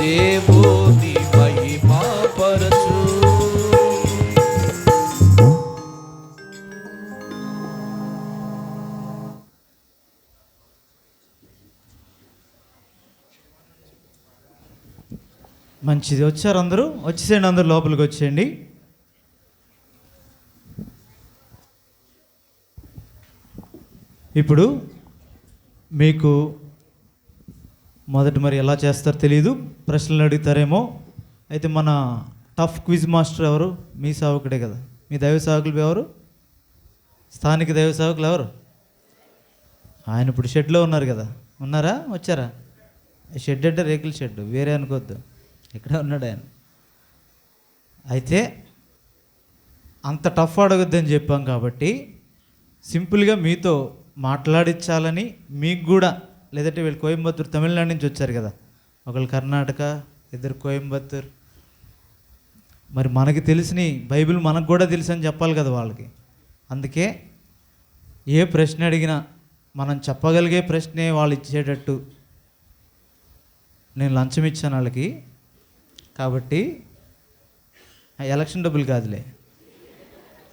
దేవుని మహిమపరచు. మంచిది. వచ్చారు అందరూ? వచ్చేసేయండి, అందరూ లోపలికి వచ్చేయండి. ఇప్పుడు మీకు మొదట మరి ఎలా చేస్తారో తెలియదు, ప్రశ్నలు అడుగుతారేమో. అయితే మన టఫ్ క్విజ్ మాస్టర్ ఎవరు? మీ సేవకుడే కదా. మీ దైవ సేవకులు ఎవరు? స్థానిక దైవ సేవకులు ఎవరు? ఆయన ఇప్పుడు షెడ్లో ఉన్నారు కదా. ఉన్నారా? వచ్చారా? షెడ్ అంటే రేకుల షెడ్, వేరే అనుకోవద్దు. ఇక్కడ ఉన్నాడు ఆయన. అయితే అంత టఫ్ అడగొద్దని చెప్పాం కాబట్టి సింపుల్గా మీతో మాట్లాడించాలని, మీకు కూడా, లేదంటే వీళ్ళు కోయంబత్తూరు తమిళనాడు నుంచి వచ్చారు కదా, ఒకళ్ళు కర్ణాటక, ఇద్దరు కోయంబత్తూరు. మరి మనకి తెలిసిన బైబిల్ మనకు కూడా తెలుసు అని చెప్పాలి కదా వాళ్ళకి. అందుకే ఏ ప్రశ్న అడిగినా మనం చెప్పగలిగే ప్రశ్నే వాళ్ళు ఇచ్చేటట్టు నేను లంచం ఇచ్చాను వాళ్ళకి. కాబట్టి ఎలక్షన్ డబ్బులు కాదులే,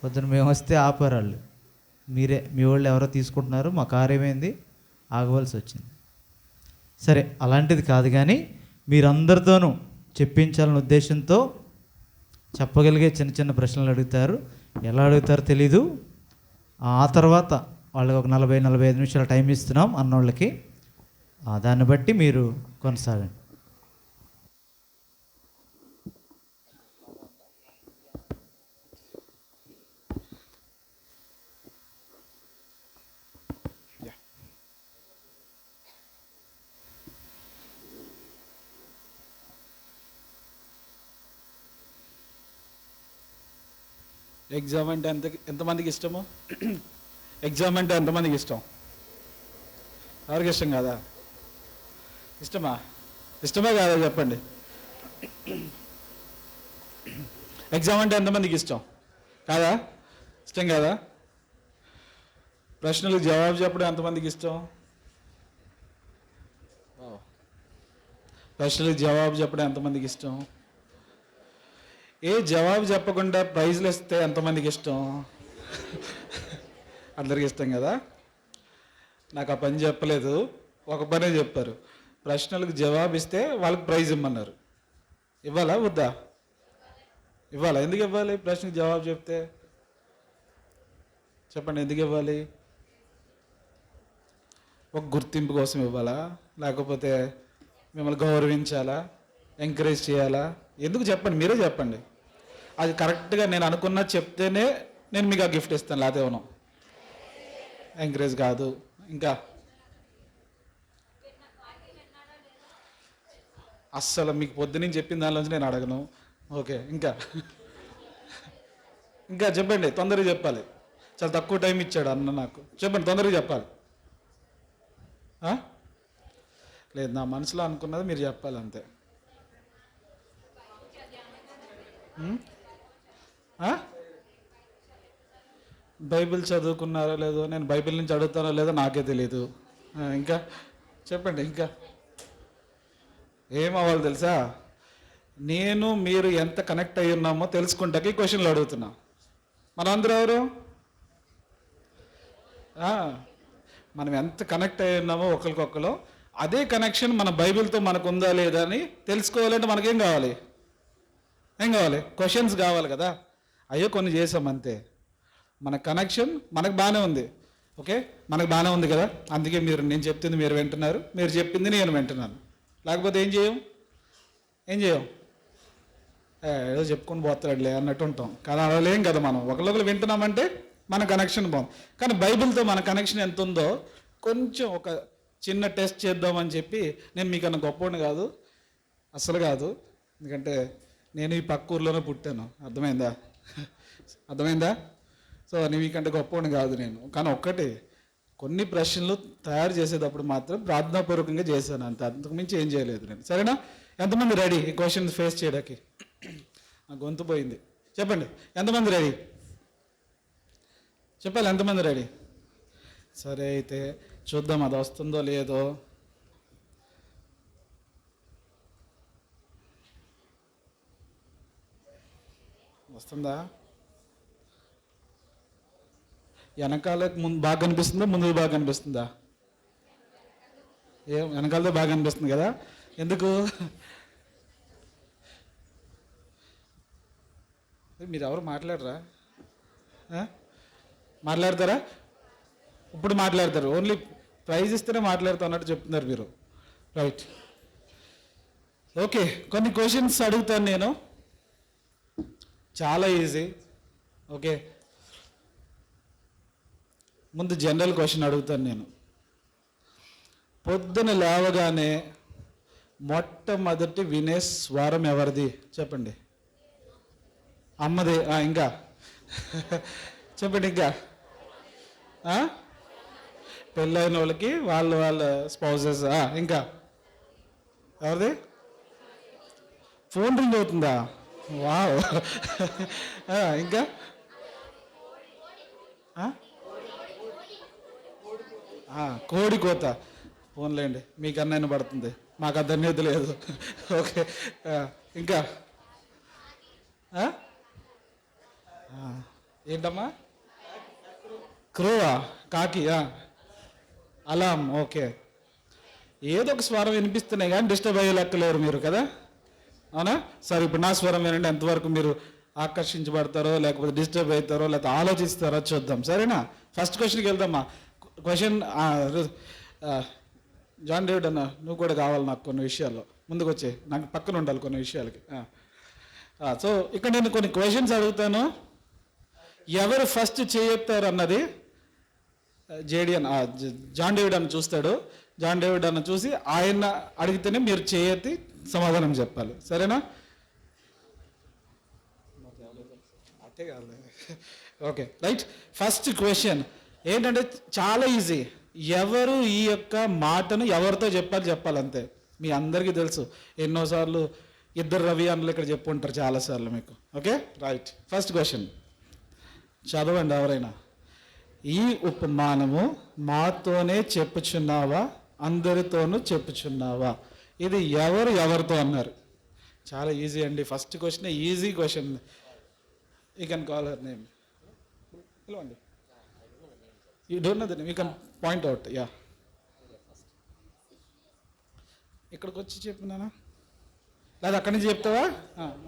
పొద్దున మేము వస్తే ఆపారు వాళ్ళు. మీరే, మీ వాళ్ళు ఎవరో తీసుకుంటున్నారు, మా కారు ఏమైంది, ఆగవలసి వచ్చింది. సరే, అలాంటిది కాదు, కానీ మీరందరితోనూ చెప్పించాలనే ఉద్దేశంతో చెప్పగలిగే చిన్న చిన్న ప్రశ్నలు అడుగుతారు. ఎలా అడుగుతారో తెలీదు. ఆ తర్వాత వాళ్ళకి ఒక 40-45 నిమిషాల టైం ఇస్తున్నాం అన్నోళ్ళకి. దాన్ని బట్టి మీరు కొనసాగండి. ఎగ్జామ్ అంటే ఎంతమందికి ఇష్టము? ఎగ్జామ్ అంటే ఎంతమందికి ఇష్టం? ఎవరికి ఇష్టం కాదా? ఇష్టమా? ఇష్టమే కాదా చెప్పండి. ఎగ్జామ్ అంటే ఎంతమందికి ఇష్టం? కాదా? ఇష్టం కాదా? ప్రశ్నలకు జవాబు చెప్పడం ఎంతమందికి ఇష్టం? ప్రశ్నలకు జవాబు చెప్పడం ఎంతమందికి ఇష్టం? ఏ జవాబు చెప్పకుండా ప్రైజ్లు ఇస్తే ఎంతమందికి ఇష్టం? అందరికి ఇష్టం కదా. నాకు ఆ పని చెప్పలేదు, ఒక పనే చెప్పారు. ప్రశ్నలకు జవాబు ఇస్తే వాళ్ళకి ప్రైజ్ ఇమ్మన్నారు. ఇవ్వాలా వద్దా? ఇవ్వాలా? ఎందుకు ఇవ్వాలి? ప్రశ్నకు జవాబు చెప్తే చెప్పండి, ఎందుకు ఇవ్వాలి? ఒక గుర్తింపు కోసం ఇవ్వాలా? లేకపోతే మిమ్మల్ని గౌరవించాలా? ఎంకరేజ్ చేయాలా? ఎందుకు చెప్పండి, మీరే చెప్పండి. అది కరెక్ట్గా నేను అనుకున్నా చెప్తేనే నేను మీకు ఆ గిఫ్ట్ ఇస్తాను, లేకపోతే ఇవ్వను. ఎంకరేజ్ కాదు. ఇంకా అస్సలు మీకు పొద్దున్నీ చెప్పిన దానిలోంచి నేను అడగను. ఓకే, ఇంకా ఇంకా చెప్పండి, తొందరగా చెప్పాలి. చాలా తక్కువ టైం ఇచ్చాడు అన్న నాకు. చెప్పండి, తొందరగా చెప్పాలి. లేదు, నా మనసులో అనుకున్నది మీరు చెప్పాలి, అంతే. బైబిల్ చదువుకున్నారో లేదో, నేను బైబిల్ నుంచి అడుగుతానో లేదో నాకే తెలియదు. ఇంకా చెప్పండి. ఇంకా ఏమవ్వాలి తెలుసా? నేను మీరు ఎంత కనెక్ట్ అయ్యి ఉన్నామో తెలుసుకుంటాకి క్వశ్చన్లు అడుగుతున్నా. మనందరూ ఎవరు? మనం ఎంత కనెక్ట్ అయ్యి ఉన్నామో ఒకరికొకరు, అదే కనెక్షన్ మన బైబిల్తో మనకు ఉందా లేదా అని తెలుసుకోవాలంటే మనకేం కావాలి? ఏం కావాలి? క్వశ్చన్స్ కావాలి కదా. అయ్యో కొన్ని చేసాం అంతే. మన కనెక్షన్ మనకు బాగానే ఉంది. ఓకే, మనకు బాగానే ఉంది కదా. అందుకే నేను చెప్తుంది మీరు వింటున్నారు, మీరు చెప్పింది నేను వింటున్నాను. లేకపోతే ఏం చేయం? ఏదో చెప్పుకొని పోతాడులే అన్నట్టు ఉంటాం కదా. అలా లేం కదా. మనం ఒకరికొకరు వింటున్నామంటే మన కనెక్షన్ బాగుంది. కానీ బైబిల్తో మన కనెక్షన్ ఎంత ఉందో కొంచెం ఒక చిన్న టెస్ట్ చేద్దామని చెప్పి, నేను మీకన్నా గొప్పవాడిని కాదు, అసలు కాదు. ఎందుకంటే నేను ఈ పక్క ఊర్లోనే పుట్టాను. అర్థమైందా? సో నేను మీకంటే గొప్పవాడిని కాదు నేను. కానీ ఒక్కటి, కొన్ని ప్రశ్నలు తయారు చేసేటప్పుడు మాత్రం ప్రార్థనాపూర్వకంగా చేశాను, అంతే. అంతకుమించి ఏం చేయలేదు నేను. సరేనా? ఎంతమంది రెడీ ఈ క్వశ్చన్ ఫేస్ చేయడానికి? నా గొంతు పోయింది. చెప్పండి, ఎంతమంది రెడీ? చెప్పాలి, ఎంతమంది రెడీ? సరే, అయితే చూద్దాం అది వస్తుందో లేదో. వస్తుందా? వెనకాల ముందు బాగా కనిపిస్తుందా, ముందు బాగా కనిపిస్తుందా? వెనకాలతో బాగా కనిపిస్తుంది కదా? ఎందుకు? మీరు ఎవరు మాట్లాడరా? మాట్లాడతారా? ఇప్పుడు మాట్లాడతారు. ఓన్లీ ప్రైజ్ ఇస్తేనే మాట్లాడుతా అన్నట్టు చెప్తున్నారు మీరు. Right, okay. కొన్ని క్వశ్చన్స్ అడుగుతాను నేను, చాలా ఈజీ. ఓకే, ముందు జనరల్ క్వశ్చన్ అడుగుతాను నేను. పొద్దున లేవగానే మొట్టమొదటి వినే స్వరం ఎవరిది చెప్పండి? అమ్మది. ఇంకా చెప్పండి. ఇంకా పెళ్ళైన వాళ్ళకి వాళ్ళ స్పౌజెస్. ఇంకా ఎవరిది? ఫోన్ రింగ్ అవుతుందా? వావ్. ఇంకా కోడి కోత. ఫోన్లేండి, మీకు అన్నైనా పడుతుంది, మాకు ఆ ధన్యత లేదు. ఓకే, ఇంకా ఏంటమ్మా? క్రోవా, కాకి, అలాం. ఓకే, ఏదో ఒక స్వరం వినిపిస్తున్నాయి కానీ డిస్టర్బ్ అయ్యే లెక్కలేరు మీరు కదా, అవునా? సరే, ఇప్పుడు నా స్వరం వినండి, ఎంతవరకు మీరు ఆకర్షించబడతారో లేకపోతే డిస్టర్బ్ అవుతారో లేకపోతే ఆలోచిస్తారో చూద్దాం. సరేనా? ఫస్ట్ క్వశ్చన్కి వెళ్దామా. క్వశ్చన్, జాన్ డేవిడ్ అన్న, నువ్వు కూడా కావాలి నాకు కొన్ని విషయాల్లో. ముందుకు వచ్చే, నాకు పక్కన ఉండాలి కొన్ని విషయాలకి. సో ఇక్కడ నేను కొన్ని క్వశ్చన్స్ అడుగుతాను, ఎవరు ఫస్ట్ చేయెత్తారు అన్నది జాన్ డేవిడ్ అన్న చూస్తాడు. జాన్ డేవిడ్ అన్న చూసి ఆయన అడిగితేనే మీరు చేయెత్తి సమాధానం చెప్పాలి. సరేనా? Okay, right. ఫస్ట్ క్వశ్చన్ ఏంటంటే చాలా ఈజీ. ఎవరు ఈ యొక్క మాటను ఎవరితో చెప్పాలి అంతే. మీ అందరికీ తెలుసు, ఎన్నోసార్లు ఇద్దరు రవి అన్నలు ఇక్కడ చెప్పుంటారు చాలాసార్లు మీకు. Okay, right. ఫస్ట్ క్వశ్చన్ చదవండి ఎవరైనా. ఈ ఉపమానము మాతోనే చెప్పుచున్నావా, అందరితోనూ చెప్పుచున్నావా? ఇది ఎవరితో అన్నారు? చాలా ఈజీ అండి. First question easy question. You can call her name. పిలవండి. You don't know the name, you can point out. ఇక్కడికి వచ్చి చెప్పినానా లేదా అక్కడి నుంచి చెప్తావా?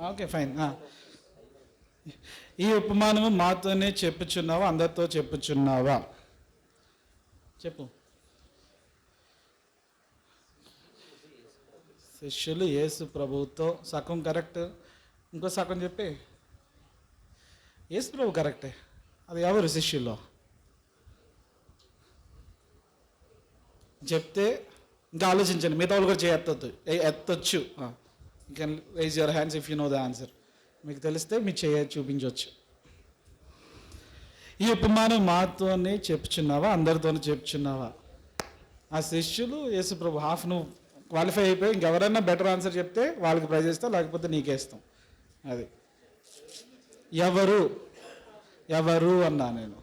Okay, fine. ఈ ఉపమానము మాతోనే చెప్పుచున్నావా, అందరితో చెప్పుచున్నావా? చెప్పు. శిష్యులు యేసు ప్రభువుతో. సగం కరెక్ట్, ఇంకో సగం చెప్పి. యేసు ప్రభు కరెక్టే, అది ఎవరు శిష్యుల్లో చెప్తే ఇంకా ఆలోచించండి. మిగతా వాళ్ళు కూడా ఎత్తొచ్చు. You can raise your hands if you know the answer. మీకు తెలిస్తే మీ చూపించవచ్చు. ఈ ఉపమానం మాతోనే చెప్పుచున్నావా, అందరితోనే చెప్పుచున్నావా? ఆ శిష్యులు యేసు ప్రభు. హాఫ్ నువ్వు క్వాలిఫై అయిపోయి ఇంకెవరైనా బెటర్ ఆన్సర్ చెప్తే వాళ్ళకి ప్రైజ్ ఇస్తాం, లేకపోతే నీకే ఇస్తాం. అది ఎవరు అన్నా నేను.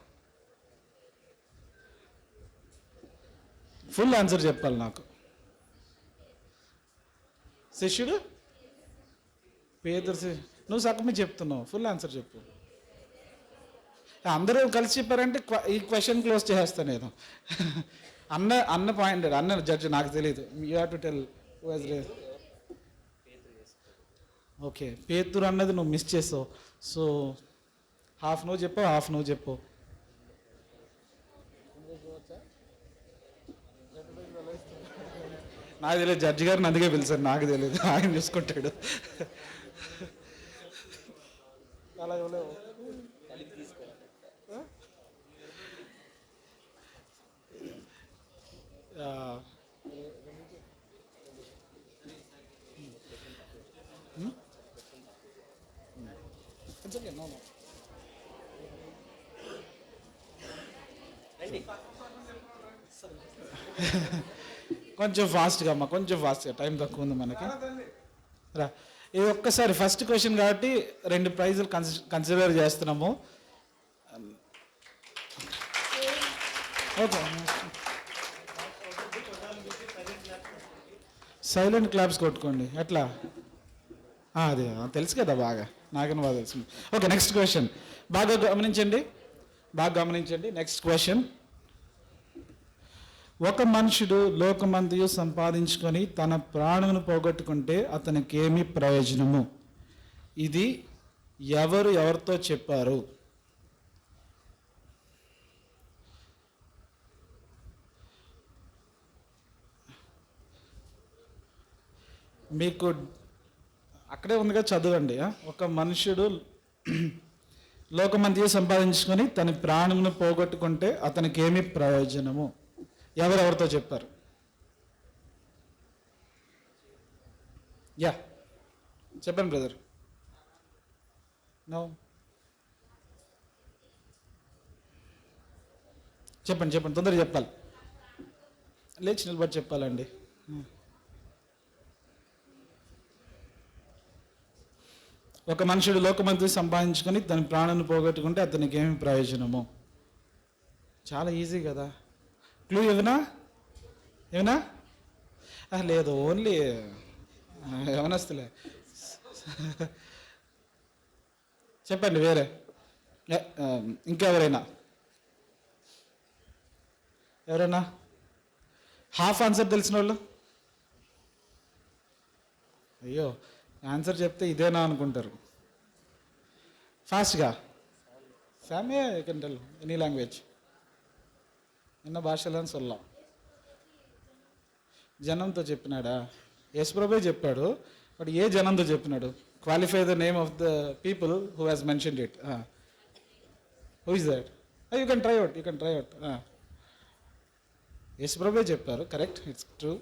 ఫుల్ ఆన్సర్ చెప్పాలి నాకు. శిష్యుడు పేదరు. నువ్వు సగమే చెప్తున్నావు, ఫుల్ ఆన్సర్ చెప్పు. అందరూ కలిసి చెప్పారంటే ఈ క్వశ్చన్ క్లోజ్ చేసేస్తాను నేను. అన్న పాయింట్, అన్న జడ్జ్ నాకు తెలియదు. You have to tell. Okay, పేతురు అన్నది నువ్వు మిస్ చేసావు. సో హాఫ్ నువ్వు చెప్పు, హాఫ్ నువ్వు చెప్పు. నాకు తెలియదు, జడ్జి గారిని అందుకే పిలిచారు. నాకు తెలియదు, ఆయన చూసుకుంటాడు. అలా కొంచెం ఫాస్ట్గా అమ్మా, కొంచెం ఫాస్ట్గా, టైం తక్కువ ఉంది మనకి. రా, ఇది ఒక్కసారి ఫస్ట్ క్వశ్చన్ కాబట్టి 2 ప్రైజులు కన్సిడర్ చేస్తున్నాము. ఓకే, సైలెంట్ క్లాప్స్ కొట్టుకోండి. ఎట్లా? అది తెలుసు కదా బాగా. నాకన్నా బాగా తెలుసు. ఓకే, నెక్స్ట్ క్వశ్చన్ బాగా గమనించండి, బాగా గమనించండి. నెక్స్ట్ క్వశ్చన్, ఒక మనుషుడు లోకమంతయు సంపాదించుకొని తన ప్రాణమును పోగొట్టుకుంటే అతనికి ఏమి ప్రయోజనము? ఇది ఎవరితో చెప్పారు? మీకు అక్కడే ఉందిగా, చదవండి. ఒక మనుషుడు లోకమంతయు సంపాదించుకొని తన ప్రాణమును పోగొట్టుకుంటే అతనికి ఏమి ప్రయోజనము? ఎవరితో చెప్పారు? యా, చెప్పండి బ్రదర్. నో, చెప్పండి తొందరగా చెప్పాలి, లేచి నిలబడి చెప్పాలండి. ఒక మనుషుడు లోకమంతయు సంపాదించుకొని తన ప్రాణాన్ని పోగొట్టుకుంటే అతనికి ఏమి ప్రయోజనము? చాలా ఈజీ కదా. క్లూ ఏమన్నా లేదు, ఓన్లీ ఏమనస్తులే. చెప్పండి వేరే, ఇంకెవరైనా హాఫ్ ఆన్సర్ తెలిసిన వాళ్ళు? అయ్యో, ఆన్సర్ చెప్తే ఇదేనా అనుకుంటారు. ఫాస్ట్గా సామే కెన్ ఎనీ లాంగ్వేజ్, ఎన్న భాషలని சொல்லலாம். జనంతో చెప్పినాడా? యేసుప్రభువే చెప్పాడు, బట్ ఏ జనంతో చెప్పినాడు? Qualify the name of the people who has mentioned it. Who is that? You can try out. యేసుప్రభువే చెప్పారు, correct, it's true.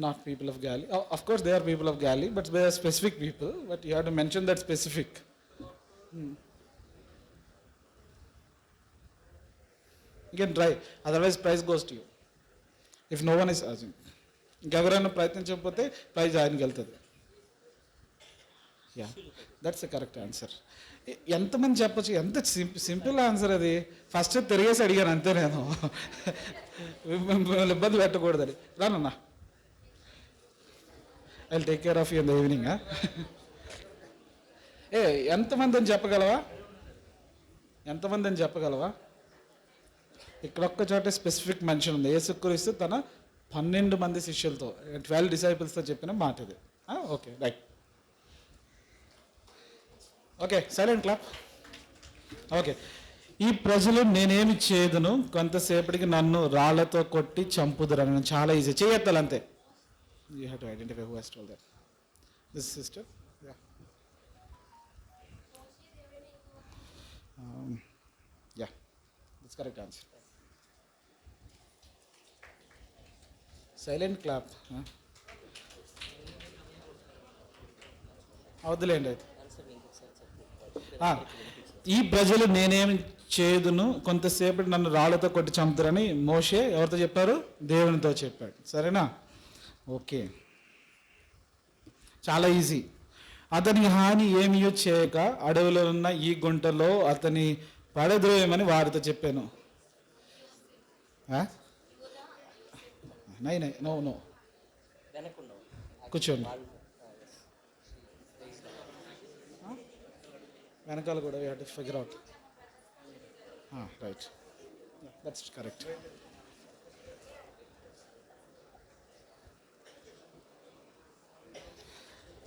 Not people of Galilee. Of course, they are people of Galilee, but they are specific people. But you have to mention that specific. You can try. Otherwise, prize goes to you. If no one is asking. ఇంకెవరైనా ప్రయత్నించకపోతే praise ఆయనకి వెళ్తుంది. Yeah, that's a correct answer. ఎంతమంది చెప్పచ్చు? ఎంత simple answer అది. First తిరిగేసి అడిగాను అంతే, నేను మిమ్మల్ని ఇబ్బంది పెట్టకూడదని. రానన్నా, I take care of you in the evening. ఎంతమంది అని చెప్పగలవా? ఇక్కడ ఒక్క చోట స్పెసిఫిక్ మెన్షన్ ఉంది. యేసుక్రీస్తు తన 12 మంది శిష్యులతో, 12 డిసైపుల్స్తో చెప్పిన మాట ఇది. Okay, right. Okay, silent clap. Okay, ఈ ప్రజలు నేనేమి చేయదును, కొంతసేపటికి నన్ను రాళ్లతో కొట్టి చంపుదురని. చాలా ఈజీ, చేయెత్తాలి అంతే. You have to identify who has told that. This sister? Yeah. Yeah, that's correct answer. Silent clap. అవద్దులేండి అయితే. ఈ ప్రజలు నేనేమి చేదును, కొంతసేపటి నన్ను రాళ్లతో కొట్టి చంపుతారని మోషే ఎవరితో చెప్పారు? దేవునితో చెప్పాడు. సరేనా? ఓకే, చాలా ఈజీ. అతని హాని ఏమీ చేయక అడవిలో ఉన్న ఈ గుంటలో అతని పడద్రోయమని వారితో చెప్పాను. నో కూర్చోండి. వెనకాల కూడా we have to figure out. Right, that's correct.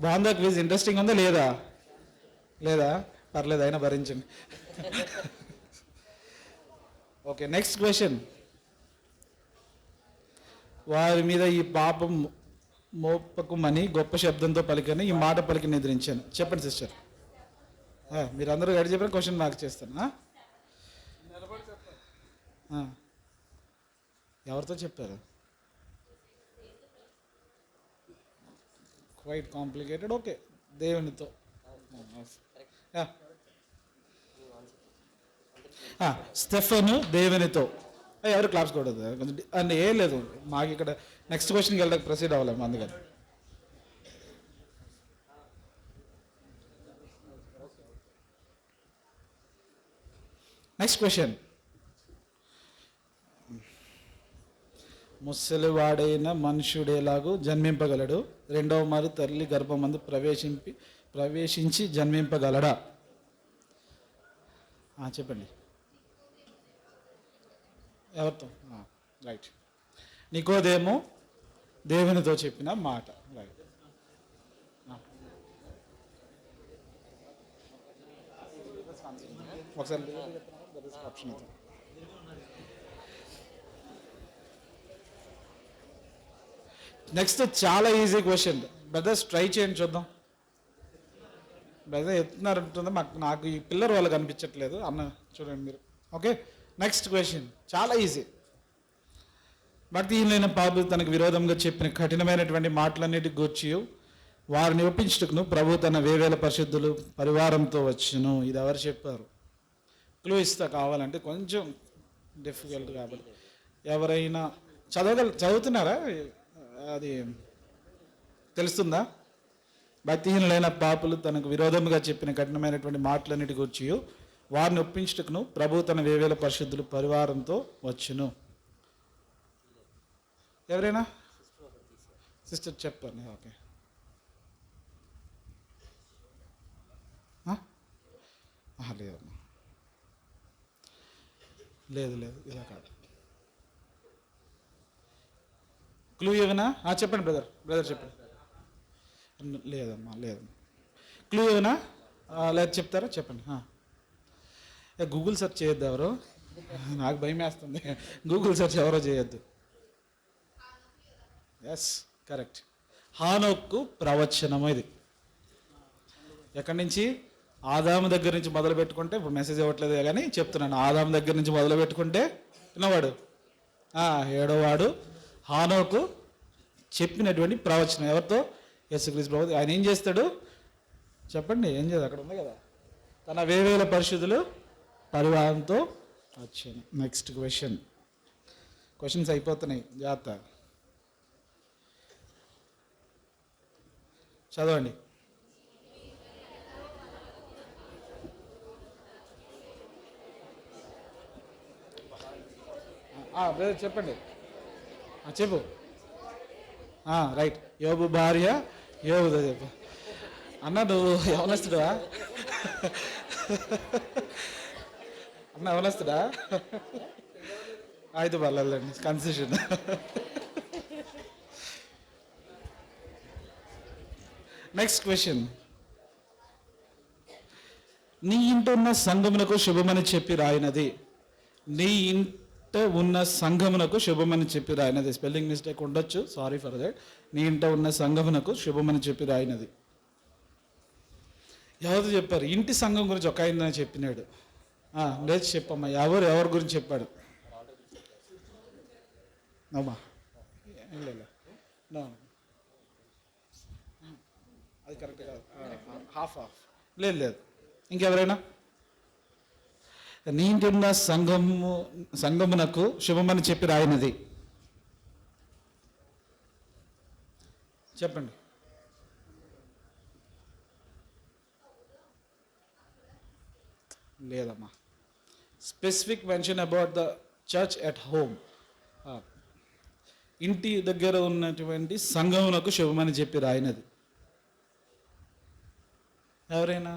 బాగుందా క్విజ్? ఇంట్రెస్టింగ్ ఉందా లేదా? పర్లేదు, అయినా భరించండి. Okay, next question. వారి మీద ఈ పాపం మోపకుమని గొప్ప శబ్దంతో పలికని ఈ మాట పలికి నిద్రించాను. చెప్పండి సిస్టర్. మీరందరూ గడి చెప్పిన క్వశ్చన్ మార్క్ చేస్తాను. ఎవరితో చెప్పారు? Quite complicated. ఓకే, దేవునితో. స్టెఫెను దేవునితో. ఎవరు క్లాప్స్ కూడదు కొంచెం అంటే ఏం లేదు మాకు ఇక్కడ. నెక్స్ట్ క్వశ్చన్కి వెళ్ళడానికి ప్రొసీడ్ అవ్వలేము అందుకని. Next question. ముసలివాడైన మనుష్యుడేలాగూ జన్మింపగలడు, రెండవ మారు తల్లి గర్భమందు ప్రవేశించి జన్మింపగలడా? చెప్పండి. ఎవరితో? రైట్. నికోదేము దేవునితో చెప్పిన మాట. రైట్. ఒకసారి ఆప్షన్ అయితే నెక్స్ట్ చాలా ఈజీ క్వశ్చన్. బ్రదర్స్ ట్రై చేయండి చూద్దాం. బ్రదర్ ఎత్తున్నారంటుందా? నాకు ఈ పిల్లర్ వాళ్ళు కనిపించట్లేదు అన్న, చూడండి మీరు. ఓకే, నెక్స్ట్ క్వశ్చన్ చాలా ఈజీ. భక్తిహీనులైన పాపులు తనకు విరోధంగా చెప్పిన కఠినమైనటువంటి మాటలన్నిటి గూర్చి వారిని ఒప్పించుటకును ప్రభు తన వేవేల పరిశుద్ధులు పరివారంతో వచ్చును. ఇది ఎవరు చెప్పారు? క్లూ ఇస్తా కావాలంటే, కొంచెం డిఫికల్ట్ కాబట్టి. ఎవరైనా చదువుతున్నారా? అది తెలుస్తుందా? భక్తిహీనులైన పాపులు తనకు విరోధముగా చెప్పిన కఠినమైనటువంటి మాటలన్నిటి గురించి వారిని ఒప్పించుటకును ప్రభు తన వేవేల పరిశుద్ధులు పరివారంతో వచ్చును. ఎవరైనా? సిస్టర్ చెప్పండి. ఓకే, లేదమ్మా, లేదు ఇలా కాదు. క్లూ ఏమైనా? చెప్పండి బ్రదర్ చెప్పండి. లేదమ్మా, లేదు. క్లూ ఏమైనా? లేదు, చెప్తారా? చెప్పండి. గూగుల్ సెర్చ్ చేయొద్దు ఎవరు, నాకు భయం వేస్తుంది. గూగుల్ సెర్చ్ ఎవరో చేయొద్దు. Yes, correct. హానోకు ప్రవచనము ఇది. ఎక్కడి నుంచి? ఆదాము దగ్గర నుంచి మొదలు పెట్టుకుంటే, ఇప్పుడు మెసేజ్ ఇవ్వట్లేదు కానీ చెప్తున్నాను, ఆదాము దగ్గర నుంచి మొదలు పెట్టుకుంటే విన్నవాడు 7వ హానోకు చెప్పినటువంటి ప్రవచనం. ఎవరితో? యేసుక్రీస్తు ప్రభు. ఆయన ఏం చేస్తాడు చెప్పండి? ఏం చేస్తాడు? అక్కడ ఉంది కదా, తన వేవేల పరిశుద్ధులు పరివారంతో వచ్చాను. నెక్స్ట్ క్వశ్చన్స్ అయిపోతున్నాయి, జాగ్రత్త చదవండి. బ్రదర్ చెప్పండి. చెప్పు. రైట్. యోబు భార్య యోబుదా చెప్పు. అన్న నువ్వు యవనస్తుడా? అన్న యవనస్తుడా? అయితే పర్లేదండి, కన్సెషన్. Next question. నీ ఇంట ఉన్న సంఘమునకు శుభమని చెప్పి రాయినది. నీ ఇంట ఉన్న సంఘమునకు శుభమని చెప్పి రాయినది. స్పెల్లింగ్ మిస్టేక్ ఉండొచ్చు, సారీ ఫర్ దట్. నీ ఇంట ఉన్న సంఘమునకు శుభమని చెప్పి రాయినది. ఎవరు చెప్పారు? ఇంటి సంఘం గురించి ఒక ఆయన చెప్పినాడు. లేదు చెప్పమ్మా, ఎవరి గురించి చెప్పాడు? అమ్మా అది కరెక్ట్ కాదు. హాఫ్ లేదు. ఇంకెవరైనా? నీ ఇంటి ఉన్న సంఘమునకు శుభమని చెప్పి రాయినది. చెప్పండి. లేదమ్మా. Specific mention about the church at home. ఇంటి దగ్గర ఉన్నటువంటి సంఘమునకు శుభమని చెప్పి రాయినది. ఎవరైనా?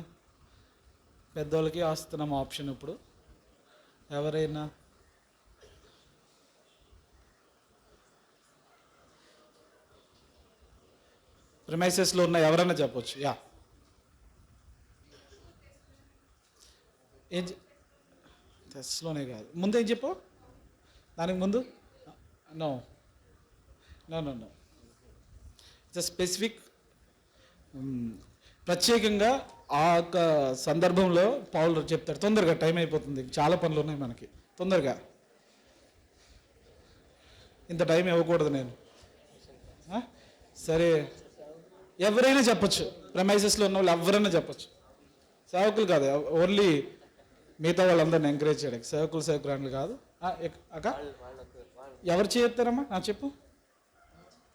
పెద్దోళ్ళకి వస్తున్నాం ఆప్షన్ ఇప్పుడు. ఎవరైనా? ప్రిమైసెస్లో ఉన్న ఎవరైనా చెప్పొచ్చు. ఏం టెస్ట్లోనే కాదు, ముందేం చెప్పు, దానికి ముందు. No it's specific. ప్రత్యేకంగా ఆ యొక్క సందర్భంలో పౌలు చెప్తాడు. తొందరగా, టైం అయిపోతుంది, చాలా పనులు ఉన్నాయి మనకి, తొందరగా. ఇంత టైం ఇవ్వకూడదు నేను. సరే, ఎవరైనా చెప్పచ్చు. ప్రెమైసెస్లో ఉన్న వాళ్ళు ఎవరైనా చెప్పచ్చు. సేవకులు కాదు, ఓన్లీ మిగతా వాళ్ళందరిని ఎంకరేజ్ చేయడానికి. సేవకురాండ్లు కాదు. అక్క ఎవరు చేస్తారమ్మా? చెప్పు.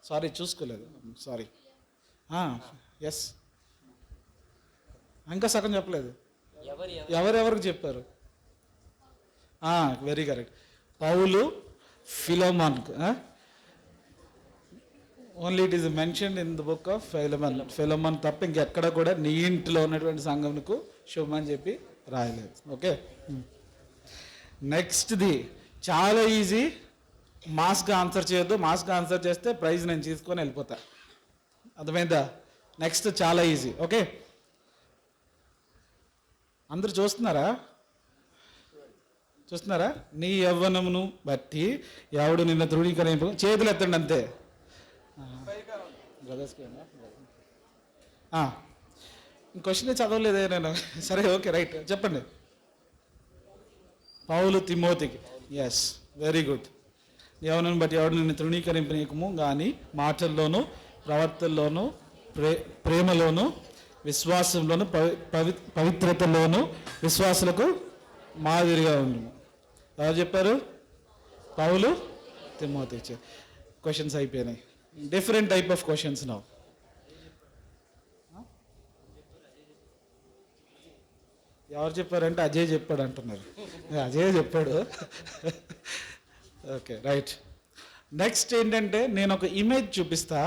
సారీ, చూసుకోలేదు, సారీ. ఎస్, ఇంకా సగం చెప్పలేదు. ఎవరెవరికి చెప్పారు? Very correct. పౌలు ఫిలోమాన్కు, only it is mention in the book of Philemon. Philemon తప్ప ఇంకెక్కడ కూడా నీ ఇంటిలో ఉన్నటువంటి సంఘంకు శుభమని చెప్పి రాయలేదు. ఓకే, నెక్స్ట్ది చాలా ఈజీ. మాస్గా ఆన్సర్ చేయొద్దు. మాస్గా ఆన్సర్ చేస్తే ప్రైజ్ నేను తీసుకొని వెళ్ళిపోతా. అర్థమైందా? నెక్స్ట్ చాలా ఈజీ. ఓకే, అందరు చూస్తున్నారా? నీ యవ్వనమును బట్టి ఎవడు నిన్న ధృవీకరింపు. చేతులు ఎత్తండి అంతే. క్వశ్చన్ చదవలేదే నేను. సరే, ఓకే, రైట్, చెప్పండి. పౌలు తిమోతికి. Yes, very good. యవ్వనం బట్టి ఎవడు నిన్ను తృణీకరింపనీయకము కానీ మాటల్లోనూ ప్రవర్తనలోనూ ప్రేమలోను విశ్వాసంలోను పవిత్రతలోను విశ్వాసులకు మాదిరిగా ఉండు. ఎవరు చెప్పారు? పౌలు తిమోతికి. క్వశ్చన్స్ అయిపోయినాయి. Different type of questions now. ఎవరు చెప్పారంటే అజయ్ చెప్పాడు అంటున్నారు. అజయ్ చెప్పాడు. Okay, right. నెక్స్ట్ ఏంటంటే నేను ఒక ఇమేజ్ చూపిస్తా,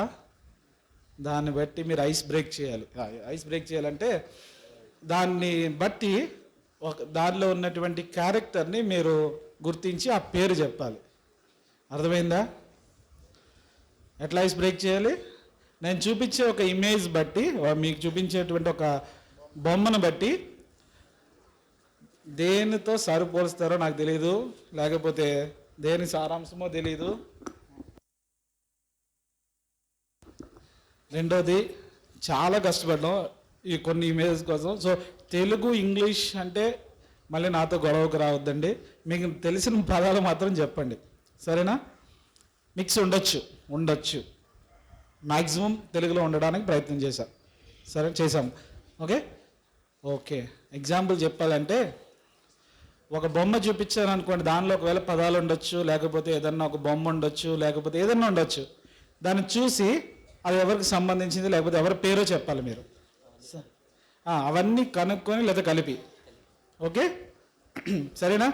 దాన్ని బట్టి మీరు ఐస్ బ్రేక్ చేయాలి. ఐస్ బ్రేక్ చేయాలంటే దాన్ని బట్టి దానిలో ఉన్నటువంటి క్యారెక్టర్ని మీరు గుర్తించి ఆ పేరు చెప్పాలి. అర్థమైందా? ఎట్లా ఐస్ బ్రేక్ చేయాలి? నేను చూపించే ఒక ఇమేజ్ బట్టి, మీకు చూపించేటువంటి ఒక బొమ్మను బట్టి దేనితో సరిపోలుస్తారో నాకు తెలియదు, లేకపోతే దేని సారాంశమో తెలీదు. రెండోది, చాలా కష్టపడ్డాం ఈ కొన్ని ఇమేజెస్ కోసం. సో తెలుగు ఇంగ్లీష్ అంటే మళ్ళీ నాతో గొడవకు రావద్దండి. మీకు తెలిసిన పదాలు మాత్రం చెప్పండి, సరేనా? మిక్స్ ఉండొచ్చు. మ్యాక్సిమం తెలుగులో ఉండడానికి ప్రయత్నం చేశాం. ఓకే. ఎగ్జాంపుల్ చెప్పాలంటే, ఒక బొమ్మ చూపించాను అనుకోండి, దానిలో ఒకవేళ పదాలు ఉండొచ్చు, లేకపోతే ఏదన్నా ఒక బొమ్మ ఉండొచ్చు, లేకపోతే ఏదన్నా ఉండొచ్చు. దాన్ని చూసి అది ఎవరికి సంబంధించింది, లేకపోతే ఎవరి పేరో చెప్పాలి మీరు. అవన్నీ కనుక్కొని లేదా కలిపి. ఓకే, సరేనా?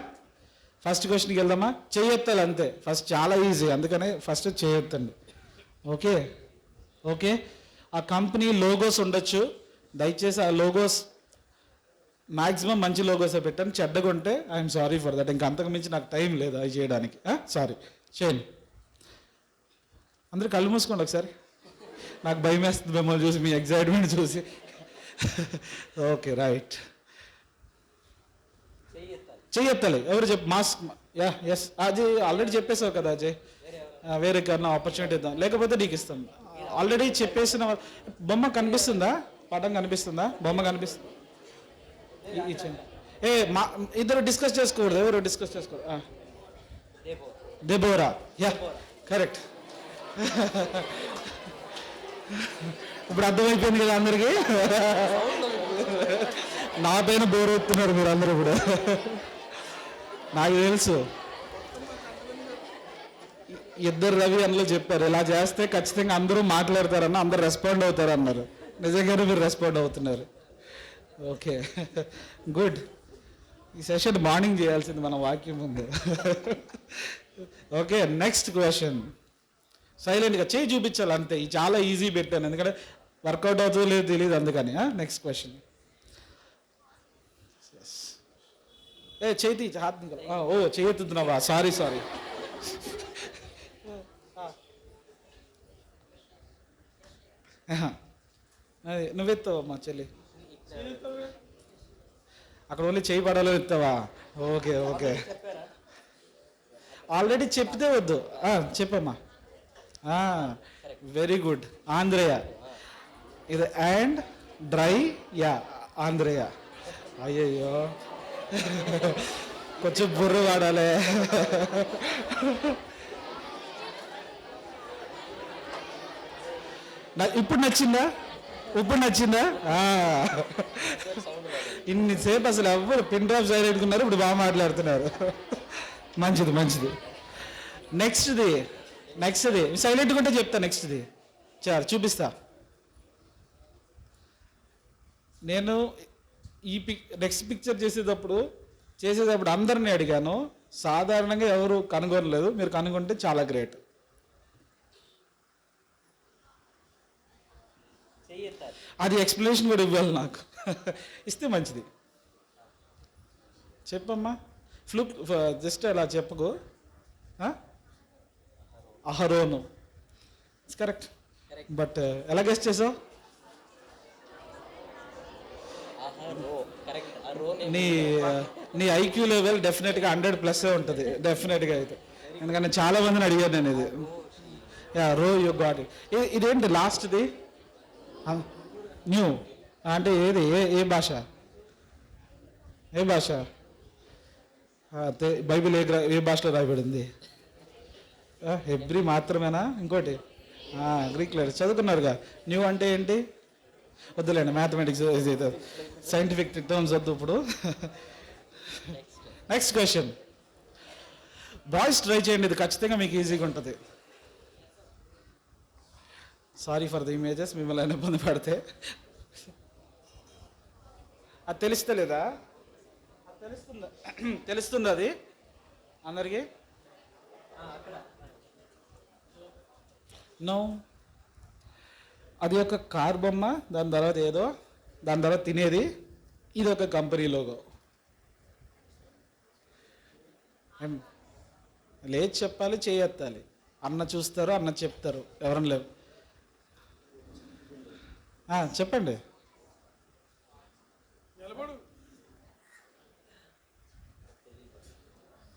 ఫస్ట్ క్వశ్చన్కి వెళ్దామా? చేయొత్తాలి అంతే. ఫస్ట్ చాలా ఈజీ, అందుకనే ఫస్ట్ చేయొత్తండి. ఓకే. ఆ కంపెనీ లోగోస్ ఉండొచ్చు. దయచేసి ఆ లోగోస్ మ్యాక్సిమం మంచి లోగోసే పెట్టాను. చెడ్డగా ఉంటే ఐఎమ్ సారీ ఫర్ దట్. ఇంకా అంతకు మించి నాకు టైం లేదు అవి చేయడానికి. సారీ, చేయండి. అందరూ కళ్ళు మూసుకోండి ఒకసారి. నాకు భయం వేస్తుంది మిమ్మల్ని చూసి, మీ ఎగ్జైట్మెంట్ చూసి. Okay, right. చెయ్యెత్తాలి. ఎవరు మాస్క్. ఎస్, అది ఆల్రెడీ చెప్పేసావు కదా అజయ్. వేరే కన్నా ఆపర్చునిటీ ఇద్దాం, లేకపోతే నీకు ఇస్తాం. ఆల్రెడీ చెప్పేసిన బొమ్మ కనిపిస్తుందా? పటం కనిపిస్తుందా? బొమ్మ కనిపిస్తుంది. ఇద్దరు డిస్కస్ చేసుకోకూడదు. ఎవరు డిస్కస్ చేసుకోకూడదు? డెబోరా. కరెక్ట్. ఇప్పుడు అర్థమైపోయింది కదా అందరికీ. నా పైన బోర్ అవుతున్నారు మీరు అందరూ కూడా. నాకు తెలుసు. ఇద్దరు రవి అందులో చెప్పారు, ఇలా చేస్తే ఖచ్చితంగా అందరూ మాట్లాడతారన్న, అందరూ రెస్పాండ్ అవుతారన్నారు. నిజంగానే మీరు రెస్పాండ్ అవుతున్నారు. Okay, good. ఈ సెషన్ మార్నింగ్ చేయాల్సింది మన వాక్యం ముందు. Okay, next question. సైలెంట్గా చేయి చూపించాలి అంతే. ఇది చాలా ఈజీ పెట్టాను, ఎందుకంటే వర్కౌట్ అవుతుందో లేదో తెలియదు, అందుకని. Next question. చేతి చేయెత్తుతున్నావా? సారీ. నువ్వెత్తావా మా చెల్లి? అక్కడ ఓన్లీ చేయి పడాలో ఎత్తావా? ఓకే. ఆల్రెడీ చెప్తే వద్దు. చెప్పమ్మా. Very good. ఆంధ్రేయ. ఇది అండ్ డ్రై. ఆంధ్రేయ. అయ్యయ్యో, కొంచెం బుర్ర వాడాలి. ఇప్పుడు నచ్చిందా? ఇన్నిసేపు అసలు ఎవరు పిన్ డ్రాప్ సైలెంట్ ఉన్నారు, ఇప్పుడు బాగా మాట్లాడుతున్నారు. మంచిది. నెక్స్ట్ది సైలెంట్గా ఉంటే చెప్తా. నెక్స్ట్ది చూపిస్తా. నేను ఈ నెక్స్ట్ పిక్చర్ చేసేటప్పుడు అందరినీ అడిగాను. సాధారణంగా ఎవరు కనుగొనలేదు. మీరు కనుగొంటే చాలా గ్రేట్. అది ఎక్స్ప్లెనేషన్ కూడా ఇవ్వాలి నాకు. ఇస్తే మంచిది. చెప్పమ్మా. ఫ్లూక్ జస్ట్ అలా చెప్పకు. అహరోను కరెక్ట్. బట్ ఎలా గెస్ట్ చేసావు? నీ నీ ఐక్యూ లెవెల్ డెఫినెట్గా 100+ ఉంటుంది డెఫినెట్గా అయితే. ఎందుకంటే చాలా మందిని అడిగాను నేను ఇది. రో యూ గాట్ ఇట్. ఇదేంటి లాస్ట్ది? న్యూ అంటే ఏది? ఏ భాష? ఏ భాష? బైబిల్ ఏ భాషలో రాయబడింది? హెబ్రీ మాత్రమేనా? ఇంకోటి గ్రీక్ లెటర్ చదువుకున్నారుగా. న్యూ అంటే ఏంటి? వద్దులేండి, మ్యాథమెటిక్స్ సైంటిఫిక్ టర్మ్స్ వద్దు ఇప్పుడు. Next question. బాయ్స్ ట్రై చేయండి, ఇది ఖచ్చితంగా మీకు ఈజీగా ఉంటుంది. సారీ ఫర్ ద ఇమేజెస్, మిమ్మల్ని ఇబ్బంది పడితే. అది తెలుస్తలేదా? తెలుస్తుందా? తెలుస్తుంది అది అందరికీ? నో, అది ఒక కార్ బొమ్మ, దాని తర్వాత ఏదో, దాని తర్వాత తినేది, ఇది ఒక కంపెనీ లోగో. లేదు చెప్పాలి, చేయెత్తాలి. అన్న చూస్తారు, అన్న చెప్తారు, ఎవరన్నా లేవు. చెప్పండి.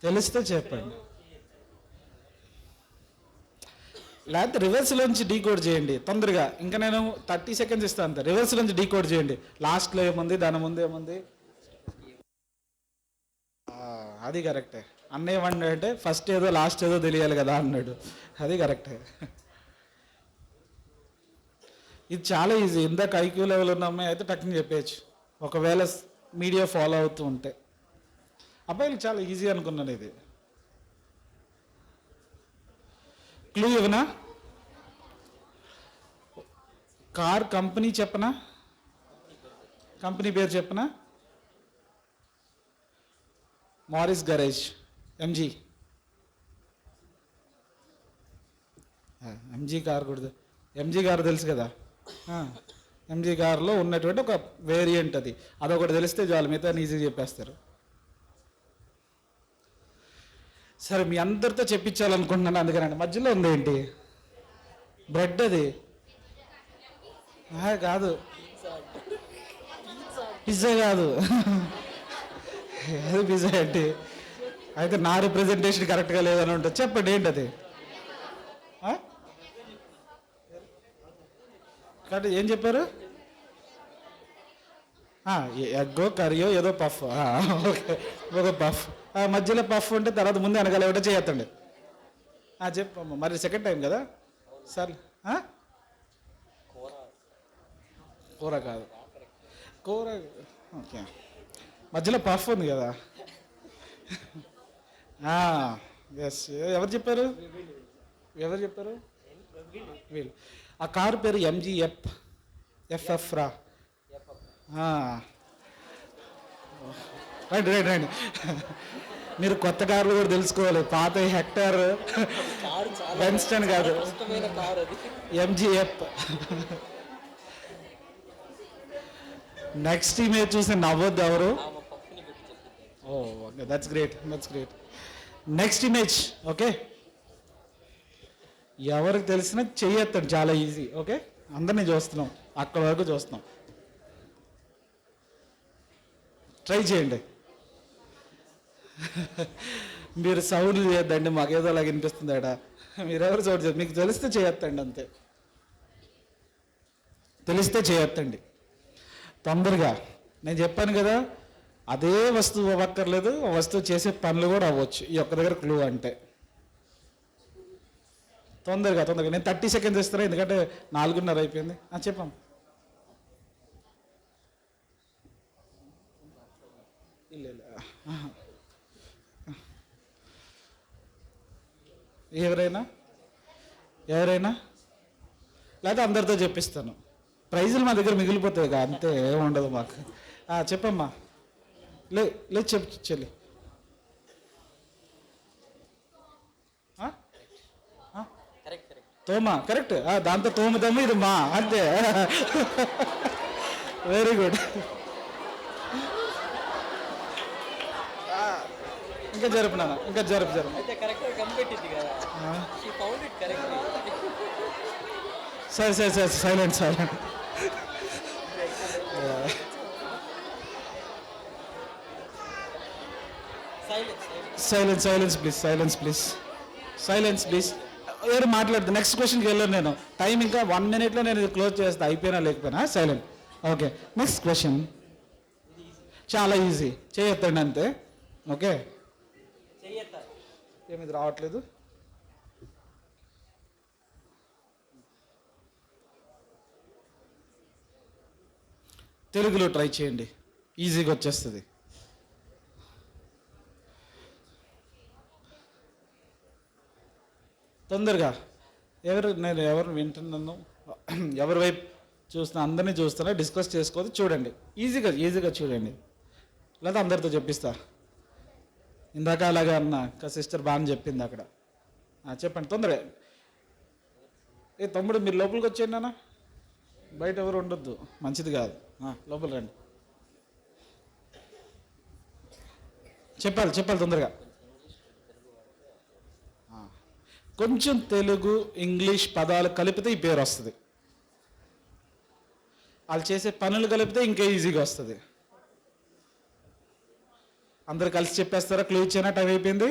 తెలిస్తే చెప్పండి, లేకపోతే రివర్స్లోంచి డీకోడ్ చేయండి తొందరగా. ఇంకా నేను 30 సెకండ్స్ ఇస్తాను అంతే. రివర్స్లోంచి డీకోడ్ చేయండి. లాస్ట్లో ఏముంది, దాని ముందు ఏముంది, అది కరెక్టే. అన్న ఏమన్నాడంటే ఫస్ట్ ఏదో లాస్ట్ ఏదో తెలియాలి కదా అన్నాడు. అది కరెక్టే. ఇది చాలా ఈజీ. ఇందాక ఐక్యూ లెవెల్ ఉన్న అమ్మాయి అయితే టక్కుని చెప్పేయచ్చు, ఒకవేళ మీడియా ఫాలో అవుతూ ఉంటే. అబ్బాయిలు చాలా ఈజీ అనుకున్నాను ఇది. క్లూ ఇవ్వనా? కార్ కంపెనీ చెప్పనా? కంపెనీ పేరు చెప్పనా? Morris garage, MG. MG car కూడా, ఎంజీ కార్ తెలుసు కదా. ఎంజీ కార్లో ఉన్నటువంటి ఒక వేరియంట్ అది. అదొకటి తెలిస్తే చాలు, మిగతా ఈజీగా చెప్పేస్తారు. సరే, మీ అందరితో చెప్పించాలనుకుంటున్నాను, అందుకనండి. మధ్యలో ఉంది ఏంటి? బ్రెడ్. అది కాదు, పిజ్జా కాదు. అది పిజ్జా ఏంటి? అయితే నా రిప్రజెంటేషన్ కరెక్ట్గా లేదని ఉంటుంది. చెప్పండి ఏంటి అది? కాబట్టి ఏం చెప్పారు? ఎగ్గో కర్రీయో ఏదో పఫ్. ఓకే, ఒక పఫ్. మధ్యలో పఫ్ ఉంటే తర్వాత ముందు వెనకాల ఏమిటో చేయొద్దండి. చెప్పమ్మా. మరి సెకండ్ టైం కదా సార్. కూర కాదు, కూర. ఓకే, మధ్యలో పఫ్ ఉంది కదా. ఎస్. ఎవరు చెప్పారు? ఎవరు చెప్పారు? వీళ్ళు. ఆ కారు పేరు ఎంజీఎఫ్. ఎఫ్ఎఫ్ రా. Right right right. మీరు కొత్త కార్లు కూడా తెలుసుకోవాలి. పాత హెక్టర్, బెన్స్టన్ కాదు, ఎంజీఎఫ్. నెక్స్ట్ ఇమేజ్ చూసి నవ్వొద్దు ఎవరు. Okay, that's great, that's great. Next image. Okay, ఎవరికి తెలిసినా చెయ్యొద్దండి, చాలా ఈజీ. ఓకే, అందరినీ చూస్తున్నాం, అక్కడ వరకు చూస్తున్నాం. ట్రై చేయండి. మీరు సౌండ్ చేయొద్దండి, మాకేదో అలాగ వినిపిస్తుంది అక్కడ. మీరెవరు సౌండ్ చేయదు, మీకు తెలిస్తే చేయొద్దండి, అంతే. తెలిస్తే చేయొద్దండి తొందరగా. నేను చెప్పాను కదా, అదే వస్తువు అవ్వక్కర్లేదు, వస్తువు చేసే పనులు కూడా అవ్వచ్చు ఈ ఒక్క దగ్గర క్లూ అంటే. తొందరగా తొందరగా. నేను 30 సెకండ్స్ ఇస్తాను, ఎందుకంటే 4:30 అయిపోయింది. చెప్పాం. ఎవరైనా లేదా అందరితో చెప్పిస్తాను. ప్రైజులు మా దగ్గర మిగిలిపోతాయి కదా, అంతే, ఏముండదు మాకు. చెప్పమ్మా. లేదు చెప్పు చెల్లి. తోమ కరెక్ట్, దాంతో తోముతాము, ఇది మా అంతే. Very good. ఇంకా జరుపు నాన్న, ఇంకా జరుపు. సరే సైలెంట్. Silence please. ఎవరు మాట్లాడదు. నెక్స్ట్ క్వశ్చన్కి వెళ్ళాను నేను. టైం ఇంకా 1 minute నేను ఇది క్లోజ్ చేస్తా, అయిపోయినా లేకపోయినా. సైలెంట్. ఓకే, నెక్స్ట్ క్వశ్చన్ చాలా ఈజీ. చేయొద్దండి అంతే. ఓకే, ఏమిది రావట్లేదు. తెలుగులో ట్రై చేయండి, ఈజీగా వచ్చేస్తుంది. తొందరగా. నేను ఎవరు వింటున్నాను, ఎవరి వైపు చూస్తున్నా, అందరినీ చూస్తున్నా, డిస్కస్ చేసుకోవద్దు, చూడండి. ఈజీగా చూడండి, లేదా అందరితో చెప్పిస్తా. ఇందాక అలాగా అన్న సిస్టర్ బాగా చెప్పింది అక్కడ. చెప్పండి తొందరగా. తమ్ముడు మీరు లోపలికి వచ్చేయండి అన్న, బయట ఎవరు ఉండొద్దు, మంచిది కాదు. లోపల రండి. చెప్పాలి తొందరగా. కొంచెం తెలుగు ఇంగ్లీష్ పదాలు కలిపితే ఈ పేరు వస్తుంది. వాళ్ళు చేసే పనులు కలిపితే ఇంకా ఈజీగా వస్తుంది. అందరు కలిసి చెప్పేస్తారా? క్లూ ఇచ్చేనా? టైం అయిపోయింది.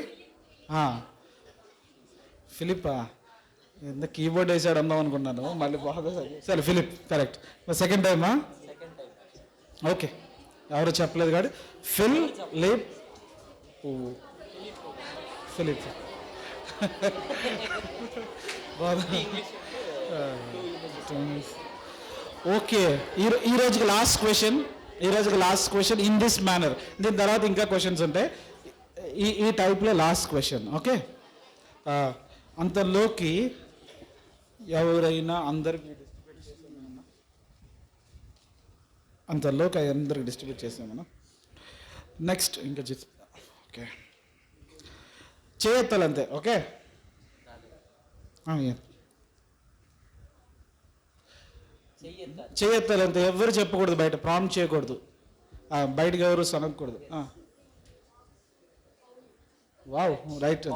ఫిలిప్పా, ఎంత కీబోర్డ్ వేసాడు అందాం అనుకున్నాను, మళ్ళీ బాగా. సరే ఫిలిప్ కరెక్ట్. సెకండ్ టైమా? ఓకే, ఎవరు చెప్పలేదు కాదు. Philip okay. ఈ రోజుకి last question in this manner. దీని తర్వాత ఇంకా క్వశ్చన్స్ ఉంటాయి. ఈ టైప్లో లాస్ట్ క్వశ్చన్. ఓకే, అంతలోకి ఎవరైనా అందరికి డిస్ట్రిబ్యూట్ చేసాం మనం. నెక్స్ట్ ఇంకా ఓకే, చేయొత్తాలంతే. ఓకే, చేయొత్తాలంతే. ఎవరు చెప్పకూడదు, బయట ప్రాంప్ట్ చేయకూడదు, బయటకు ఎవరు సనగకూడదు. వావ్, రైట్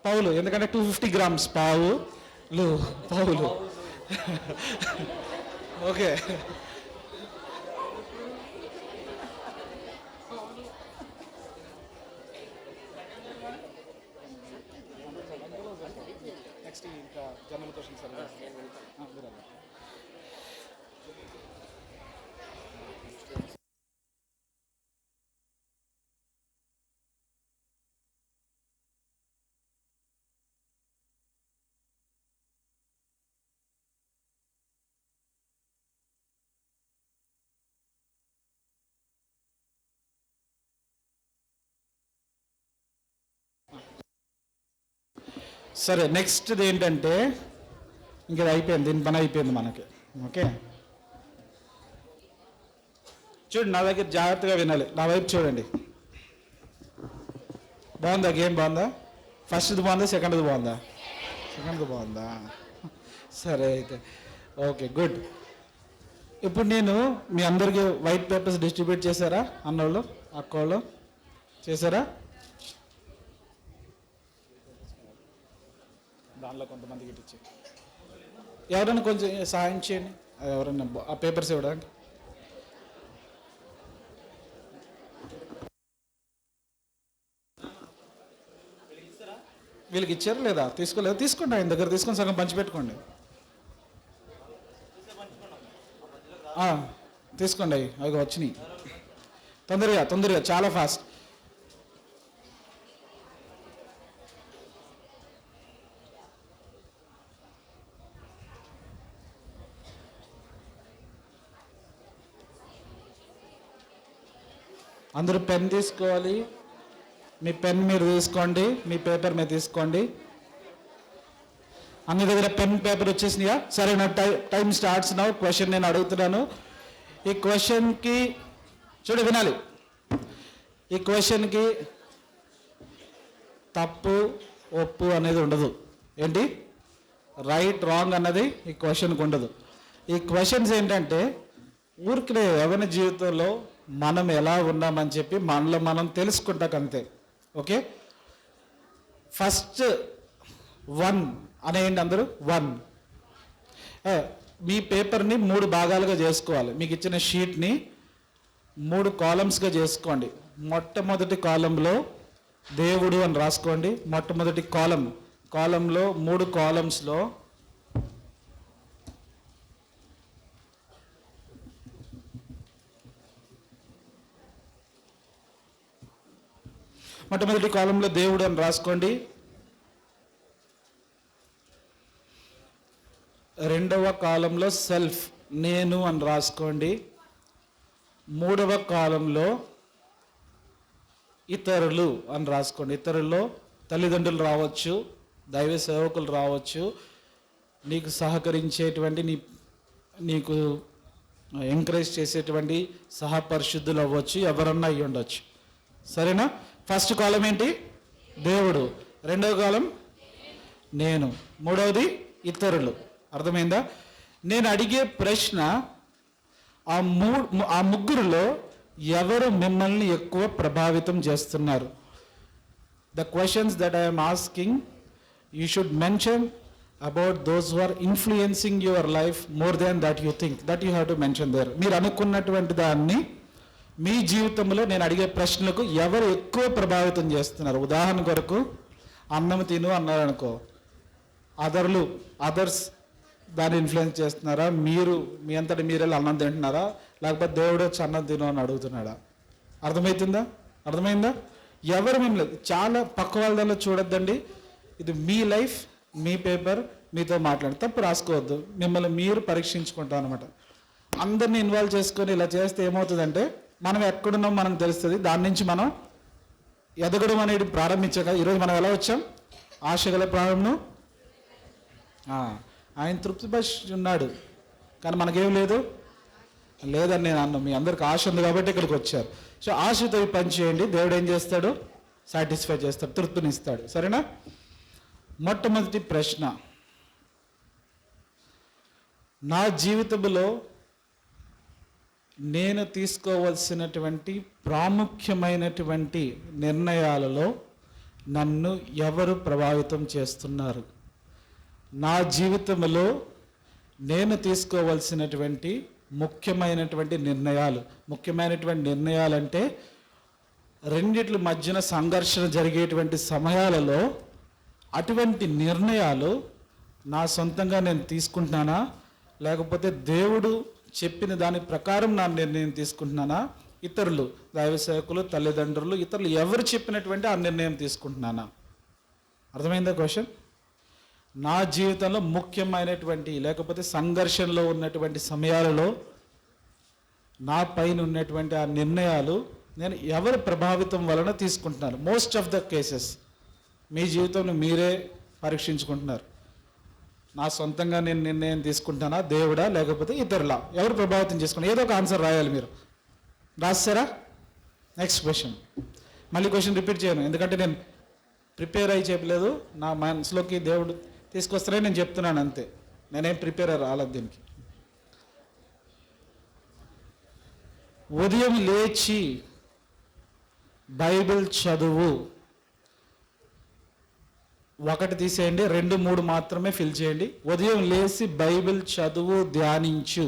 పావులు. ఎందుకంటే 250 grams పావులు. ఓకే, నెక్స్ట్ ఇంకా జనరల్ క్వశ్చన్స్. సరే, నెక్స్ట్ది ఏంటంటే ఇంకా అయిపోయింది, దీని పని అయిపోయింది మనకి. ఓకే, చూడండి నా దగ్గర జాగ్రత్తగా వినాలి, నా వైపు చూడండి. బాగుందా గేమ్? బాగుందా? ఫస్ట్ది బాగుందా? సెకండ్ది బాగుందా? సరే అయితే ఓకే, గుడ్. ఇప్పుడు నేను మీ అందరికీ వైట్ పేపర్స్ డిస్ట్రిబ్యూట్ చేశారా? అన్నోళ్ళు అక్కోళ్ళు చేశారా? దానిలో కొంతమందికి ఇచ్చి ఎవరైనా కొంచెం సహాయం చేయండి, ఎవరైనా ఆ పేపర్స్ ఇవ్వడానికి. వీళ్ళకి ఇచ్చారా లేదా? తీసుకోలేదు? తీసుకోండి, ఆయన దగ్గర తీసుకొని సగం పంచిపెట్టుకోండి. తీసుకోండి, అవి వచ్చినాయి. తొందరగా చాలా ఫాస్ట్. అందరూ పెన్ తీసుకోవాలి. మీ పెన్ మీరు తీసుకోండి, మీ పేపర్ మీరు తీసుకోండి. అన్ని దగ్గర పెన్ పేపర్ వచ్చేసినాయా? సరే, నా టైం స్టార్ట్స్ నౌ. క్వశ్చన్ నేను అడుగుతున్నాను. ఈ క్వశ్చన్కి వినాలి. ఈ క్వశ్చన్కి తప్పు ఒప్పు అనేది ఉండదు. ఏంటి? రైట్ రాంగ్ అన్నది ఈ క్వశ్చన్కి ఉండదు. ఈ క్వశ్చన్స్ ఏంటంటే ఊరికే యవ్వన జీవితంలో మనం ఎలా ఉన్నామని చెప్పి మనలో మనం తెలుసుకుంటాక అంతే. ఓకే, ఫస్ట్ 1 అనేయండి అందరూ. 1, మీ పేపర్ని 3 భాగాలుగా చేసుకోవాలి. మీకు ఇచ్చిన షీట్ని 3 కాలమ్స్గా చేసుకోండి. మొట్టమొదటి కాలంలో దేవుడు అని రాసుకోండి. మొట్టమొదటి కాలంలో 3 కాలమ్స్లో మొట్టమొదటి కాలంలో దేవుడు అని రాసుకోండి. రెండవ కాలంలో సెల్ఫ్, నేను అని రాసుకోండి. మూడవ కాలంలో ఇతరులు అని రాసుకోండి. ఇతరుల్లో తల్లిదండ్రులు రావచ్చు, దైవ సేవకులు రావచ్చు, నీకు సహకరించేటువంటి నీకు ఎంకరేజ్ చేసేటువంటి సహపరిశుద్ధులు అవ్వచ్చు, ఎవరన్నా అయ్యి ఉండొచ్చు. సరేనా? ఫస్ట్ కాలం ఏంటి? దేవుడు. రెండవ కాలం నేను. మూడవది ఇతరులు. అర్థమైందా? నేను అడిగే ప్రశ్న ఆ ముగ్గురులో ఎవరు మిమ్మల్ని ఎక్కువ ప్రభావితం చేస్తున్నారు? The questions that I'm asking, you should mention about those who are influencing your life more than that you think. That you have to mention there. మీరు అనుకున్నటువంటి దాన్ని మీ జీవితంలో నేను అడిగే ప్రశ్నలకు ఎవరు ఎక్కువ ప్రభావితం చేస్తున్నారు? ఉదాహరణ కొరకు, అన్నం తిను అన్నారు అనుకో, అదర్స్ దాన్ని ఇన్ఫ్లుయెన్స్ చేస్తున్నారా? మీరు మీ అంతటి మీరెళ్ళి అన్నం తింటున్నారా? లేకపోతే దేవుడు వచ్చి అన్నం తిను అని అడుగుతున్నాడా? అర్థమైందా? ఎవరు మిమ్మల్ని చాలా పక్క వాళ్ళలో చూడొద్దండి. ఇది మీ లైఫ్, మీ పేపర్, మీతో మాట్లాడి తప్పు రాసుకోవద్దు. మిమ్మల్ని మీరు పరీక్షించుకుంటాం అనమాట. అందరినీ ఇన్వాల్వ్ చేసుకొని ఇలా చేస్తే ఏమవుతుందంటే మనం ఎక్కడున్నాం మనకు తెలుస్తుంది. దాని నుంచి మనం ఎదగడం అనేది ప్రారంభించాక ఈరోజు మనం ఎలా వచ్చాం? ఆశగల ప్రారంభం. ఆయన తృప్తిపరిచి ఉన్నాడు, కానీ మనకేం లేదని నేను అన్నాను. మీ అందరికి ఆశ ఉంది కాబట్టి ఇక్కడికి వచ్చారు. సో ఆశతో పని చేయండి. దేవుడు ఏం చేస్తాడు? సాటిస్ఫై చేస్తాడు, తృప్తినిస్తాడు. సరేనా? మొట్టమొదటి ప్రశ్న, నా జీవితంలో నేను తీసుకోవాల్సినటువంటి ప్రాముఖ్యమైనటువంటి నిర్ణయాలలో నన్ను ఎవరు ప్రభావితం చేస్తున్నారు? నా జీవితంలో నేను తీసుకోవాల్సినటువంటి ముఖ్యమైనటువంటి నిర్ణయాలంటే రెండిట్ల మధ్యన సంఘర్షణ జరిగేటువంటి సమయాలలో అటువంటి నిర్ణయాలు నా సొంతంగా నేను తీసుకుంటున్నానా, లేకపోతే దేవుడు చెప్పిన దాని ప్రకారం నా నిర్ణయం తీసుకుంటున్నానా? ఇతరులు, దైవ సేవకులు, తల్లిదండ్రులు, ఇతరులు ఎవరు చెప్పినటువంటి ఆ నిర్ణయం తీసుకుంటున్నానా? అర్థమైందా క్వశ్చన్? నా జీవితంలో ముఖ్యమైనటువంటి లేకపోతే సంఘర్షణలో ఉన్నటువంటి సమయాలలో నా పైన ఉన్నటువంటి ఆ నిర్ణయాలు నేను ఎవరి ప్రభావితం వలన తీసుకుంటున్నాను? మోస్ట్ ఆఫ్ ద కేసెస్ మీ జీవితంలో మీరే పరీక్షించుకుంటున్నారు. నా సొంతంగా నేను నిర్ణయం తీసుకుంటానా, దేవుడా లేకపోతే ఇతరులా? ఎవరు ప్రభావితం చేసుకుంటా? ఏదో ఒక ఆన్సర్ రాయాలి. మీరు రాస్తారా? Next question. మళ్ళీ క్వశ్చన్ రిపీట్ చేయను, ఎందుకంటే నేను ప్రిపేర్ అయ్యి చెప్పలేదు. నా మనసులోకి దేవుడు తీసుకొస్తానే నేను చెప్తున్నాను అంతే. నేనేం ప్రిపేర్ రాలేదు దీనికి. ఉదయం లేచి బైబిల్ చదువు, 1 తీసేయండి, 2, 3 మాత్రమే ఫిల్ చేయండి. ఉదయం లేచి బైబిల్ చదువు, ధ్యానించు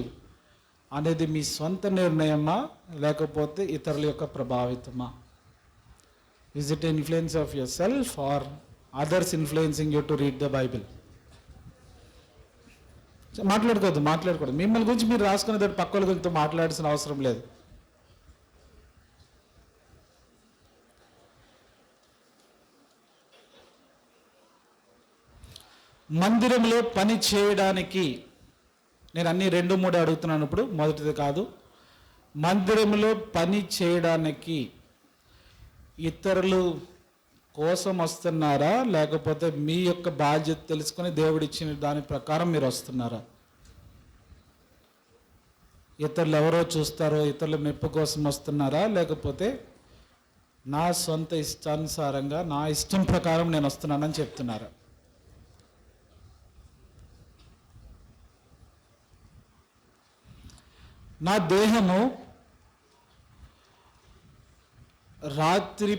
అనేది మీ సొంత నిర్ణయమా లేకపోతే ఇతరుల యొక్క ప్రభావితమా? Is it influence of yourself or others influencing you to read the Bible? మాట్లాడుకోవద్దు. మిమ్మల్ని గురించి మీరు రాసుకునే పక్క వాళ్ళ గురించి మాట్లాడాల్సిన అవసరం లేదు. మందిరంలో పని చేయడానికి నేను అన్ని 2, 3 అడుగుతున్నాను. ఇప్పుడు మొదటిది కాదు. మందిరంలో పని చేయడానికి ఇతరులు కోసం వస్తున్నారా లేకపోతే మీ యొక్క బాధ్యత తెలుసుకొని దేవుడు ఇచ్చిన దాని ప్రకారం మీరు వస్తున్నారా? ఇతరులు ఎవరో చూస్తారో ఇతరుల మెప్పు కోసం వస్తున్నారా లేకపోతే నా సొంత ఇష్టానుసారంగా నా ఇష్టం ప్రకారం నేను వస్తున్నానని చెప్తున్నారా? నా దేహము రాత్రి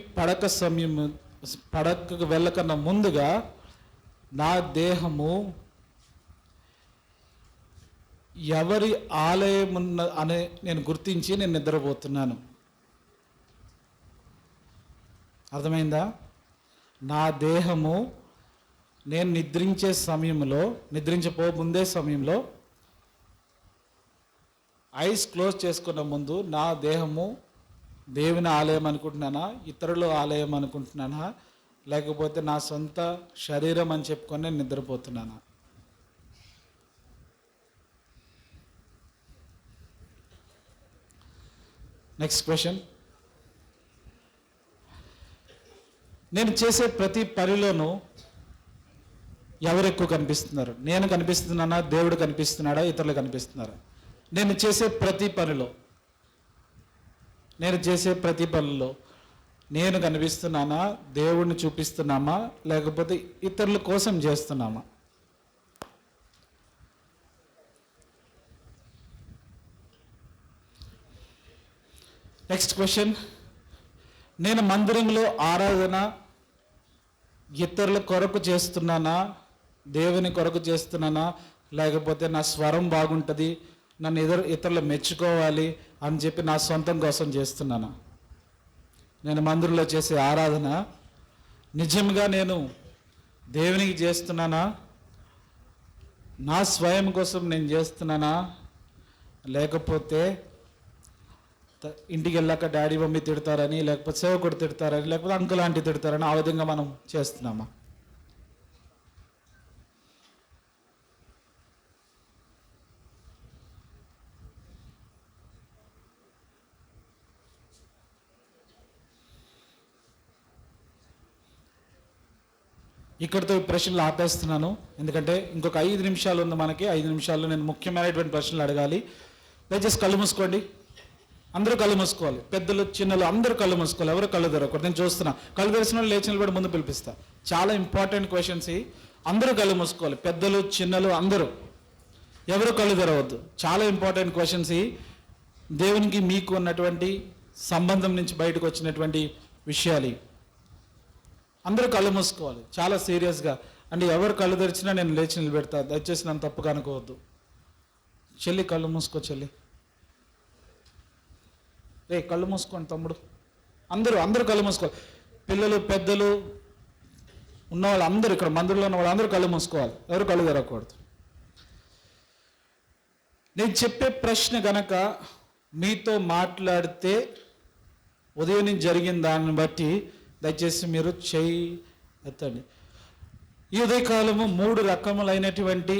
పడకకు వెళ్ళకన్నా ముందుగా నా దేహము ఎవరి ఆలయం అనే నేను గుర్తించి నేను నిద్రపోతున్నాను. అర్థమైందా? నా దేహము నేను నిద్రించపో ముందే సమయంలో ఐస్ క్లోజ్ చేసుకున్న ముందు నా దేహము దేవుని ఆలయం అనుకుంటున్నానా, ఇతరుల ఆలయం అనుకుంటున్నానా, లేకపోతే నా సొంత శరీరం అని చెప్పుకొని నేను నిద్రపోతున్నానా? Next question. నేను చేసే ప్రతి పనిలోనూ ఎవరు ఎక్కువ కనిపిస్తున్నారు? నేను కనిపిస్తున్నానా, దేవుడు కనిపిస్తున్నాడా, ఇతరులు కనిపిస్తున్నారా? నేను చేసే ప్రతి పనిలో నేను కనిపిస్తున్నానా, దేవుడిని చూపిస్తున్నామా, లేకపోతే ఇతరుల కోసం చేస్తున్నామా? Next question. నేను మందిరంలో ఆరాధన ఇతరుల కొరకు చేస్తున్నానా, దేవుని కొరకు చేస్తున్నానా, లేకపోతే నా స్వరం బాగుంటుంది, నన్ను ఇతరులు మెచ్చుకోవాలి అని చెప్పి నా సొంతం కోసం చేస్తున్నానా? నేను మందిరంలో చేసే ఆరాధన నిజంగా నేను దేవునికి చేస్తున్నానా, నా స్వయం కోసం నేను చేస్తున్నానా, లేకపోతే ఇంటికి వెళ్ళాక డాడీ మమ్మీ తిడతారని, లేకపోతే సేవకుడు తిడతారని, లేకపోతే అంకుల్ ఆంటీ తిడతారని ఆ విధంగా మనం చేస్తున్నామా? ఇక్కడితో ఈ ప్రశ్నలు ఆపేస్తున్నాను, ఎందుకంటే ఇంకొక 5 నిమిషాలు ఉంది మనకి. 5 నిమిషాల్లో నేను ముఖ్యమైనటువంటి ప్రశ్నలు అడగాలి. దయచేసి కళ్ళు మూసుకోండి. అందరూ కళ్ళు మూసుకోవాలి. పెద్దలు చిన్నలు అందరూ కళ్ళు మూసుకోవాలి. ఎవరు కళ్ళు తెరవకూడదు. నేను చూస్తున్నా. కళ్ళు తెరిచిన వాళ్ళు లేచిన కూడా ముందు పిలిపిస్తా. చాలా ఇంపార్టెంట్ క్వశ్చన్స్. అందరూ కళ్ళు మూసుకోవాలి. పెద్దలు చిన్నలు అందరూ, ఎవరు కళ్ళు తెరవద్దు. చాలా ఇంపార్టెంట్ క్వశ్చన్స్. దేవునికి మీకు ఉన్నటువంటి సంబంధం నుంచి బయటకు వచ్చినటువంటి విషయాలు. అందరూ కళ్ళు మూసుకోవాలి చాలా సీరియస్గా. అంటే ఎవరు కళ్ళు తెరిచినా నేను లేచి నిలబెడతా. దయచేసి నన్ను తప్పుగా అనుకోవద్దు. చెల్లి కళ్ళు మూసుకో. చెల్లి కళ్ళు మూసుకోండి. తమ్ముడు అందరూ కళ్ళు మూసుకోవాలి. పిల్లలు పెద్దలు ఉన్న వాళ్ళు అందరూ, ఇక్కడ మందిరంలో ఉన్న వాళ్ళు అందరూ కళ్ళు మూసుకోవాలి. ఎవరు కళ్ళు తెరవకూడదు. నేను చెప్పే ప్రశ్న గనక మీతో మాట్లాడితే ఉదయం నుంచి జరిగిన దాన్ని బట్టి దయచేసి మీరు చేయి ఎత్తండి. ఈ ఉదయకాలము 3 రకములైనటువంటి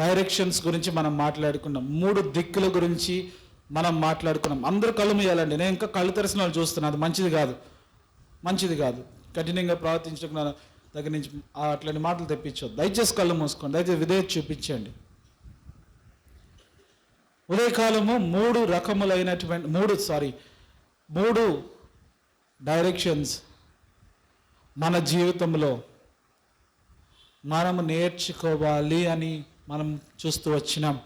డైరెక్షన్స్ గురించి మనం మాట్లాడుకున్నాం. 3 దిక్కుల గురించి మనం మాట్లాడుకున్నాం. అందరూ కళ్ళు మూయాలండి. నేను ఇంకా కళ్ళు తెరిసిన వాళ్ళు చూస్తున్నాను. అది మంచిది కాదు. కఠినంగా ప్రవర్తించడం దగ్గర నుంచి అట్లాంటి మాటలు తెప్పించొద్దు. దయచేసి కళ్ళు మూసుకోండి. దయచేసి విధేయత చూపించండి. ఉదయకాలము 3 రకములైనటువంటి 3 డైరెక్షన్స్ మన జీవితంలో మనము నేర్చుకోవాలి అని మనం చూస్తూ వచ్చినాం.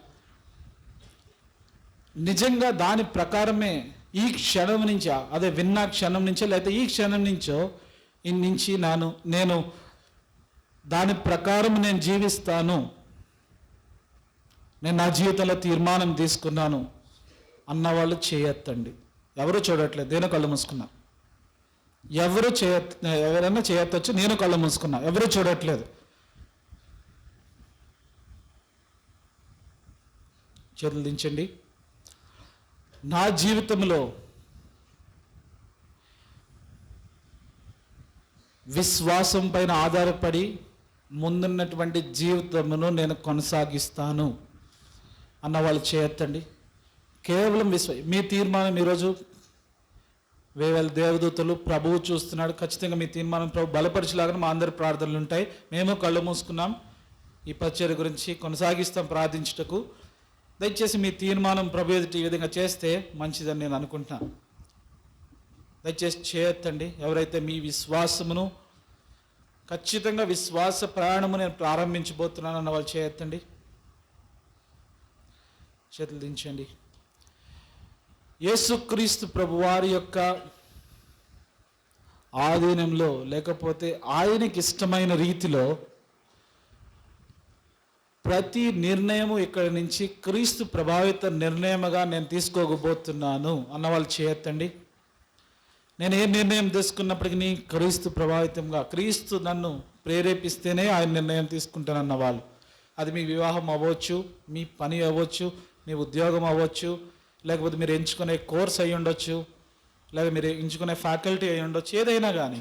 నిజంగా దాని ప్రకారమే ఈ క్షణం నుంచి, అదే విన్న క్షణం నుంచో లేకపోతే ఈ క్షణం నుంచో నేను దాని ప్రకారం నేను జీవిస్తాను, నేను నా జీవితంలో తీర్మానం తీసుకున్నాను అన్నవాళ్ళు చేయొద్దండి. ఎవరు చూడట్లేదు. నేను కళ్ళు మూసుకున్నా. ఎవరైనా చేయొచ్చు. నేను కళ్ళు మూసుకున్నా. ఎవరు చూడట్లేదు. చేతులు దించండి. నా జీవితంలో విశ్వాసం పైన ఆధారపడి ముందున్నటువంటి జీవితమును నేను కొనసాగిస్తాను అన్న వాళ్ళు చేయొద్దండి. కేవలం మీ తీర్మానం ఈరోజు వేవేల దేవదూతలు ప్రభువు చూస్తున్నాడు. ఖచ్చితంగా మీ తీర్మానం ప్రభు బలపరిచేలాగా మా అందరి ప్రార్థనలు ఉంటాయి. మేము కళ్ళు మూసుకున్నాం. ఈ పరిచర్య గురించి కొనసాగిస్తాం ప్రార్థించుటకు. దయచేసి మీ తీర్మానం ప్రభు ఎదుటి ఈ విధంగా చేస్తే మంచిదని నేను అనుకుంటున్నాను. దయచేసి చేయొద్దండి. ఎవరైతే మీ విశ్వాసమును ఖచ్చితంగా విశ్వాస ప్రయాణము నేను ప్రారంభించబోతున్నాను అన్న వాళ్ళు చేయొద్దండి. చేతులు దించండి. యేసుక్రీస్తు ప్రభువారి యొక్క ఆధీనంలో, లేకపోతే ఆయనకి ఇష్టమైన రీతిలో ప్రతి నిర్ణయము ఇక్కడి నుంచి క్రీస్తు ప్రభావిత నిర్ణయముగా నేను తీసుకోకపోతున్నాను అన్న వాళ్ళు చేయొద్దండి. నేను ఏ నిర్ణయం తీసుకున్నప్పటికీ క్రీస్తు ప్రభావితంగా, క్రీస్తు నన్ను ప్రేరేపిస్తేనే ఆయన నిర్ణయం తీసుకుంటానన్న వాళ్ళు. అది మీ వివాహం అవ్వచ్చు, మీ పని అవ్వచ్చు, మీ ఉద్యోగం అవ్వచ్చు, లేకపోతే మీరు ఎంచుకునే కోర్స్ అయి ఉండొచ్చు, లేక మీరు ఎంచుకునే ఫ్యాకల్టీ అయి ఉండొచ్చు. ఏదైనా కానీ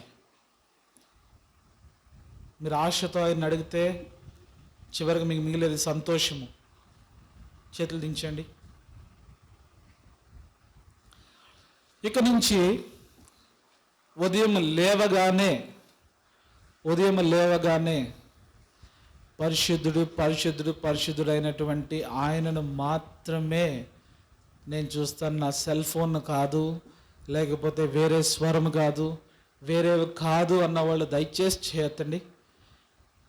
మీరు ఆశతో ఆయన అడిగితే చివరికి మీకు మిగిలేది సంతోషము. చేతులు దించండి. ఇక నుంచి ఉదయం లేవగానే పరిశుద్ధుడు పరిశుద్ధుడు పరిశుద్ధుడు అయినటువంటి ఆయనను మాత్రమే నేను చూస్తాను. నా సెల్ ఫోన్ కాదు, లేకపోతే వేరే స్వరం కాదు, వేరేవి కాదు అన్న వాళ్ళు దయచేసి చేయొద్దండి.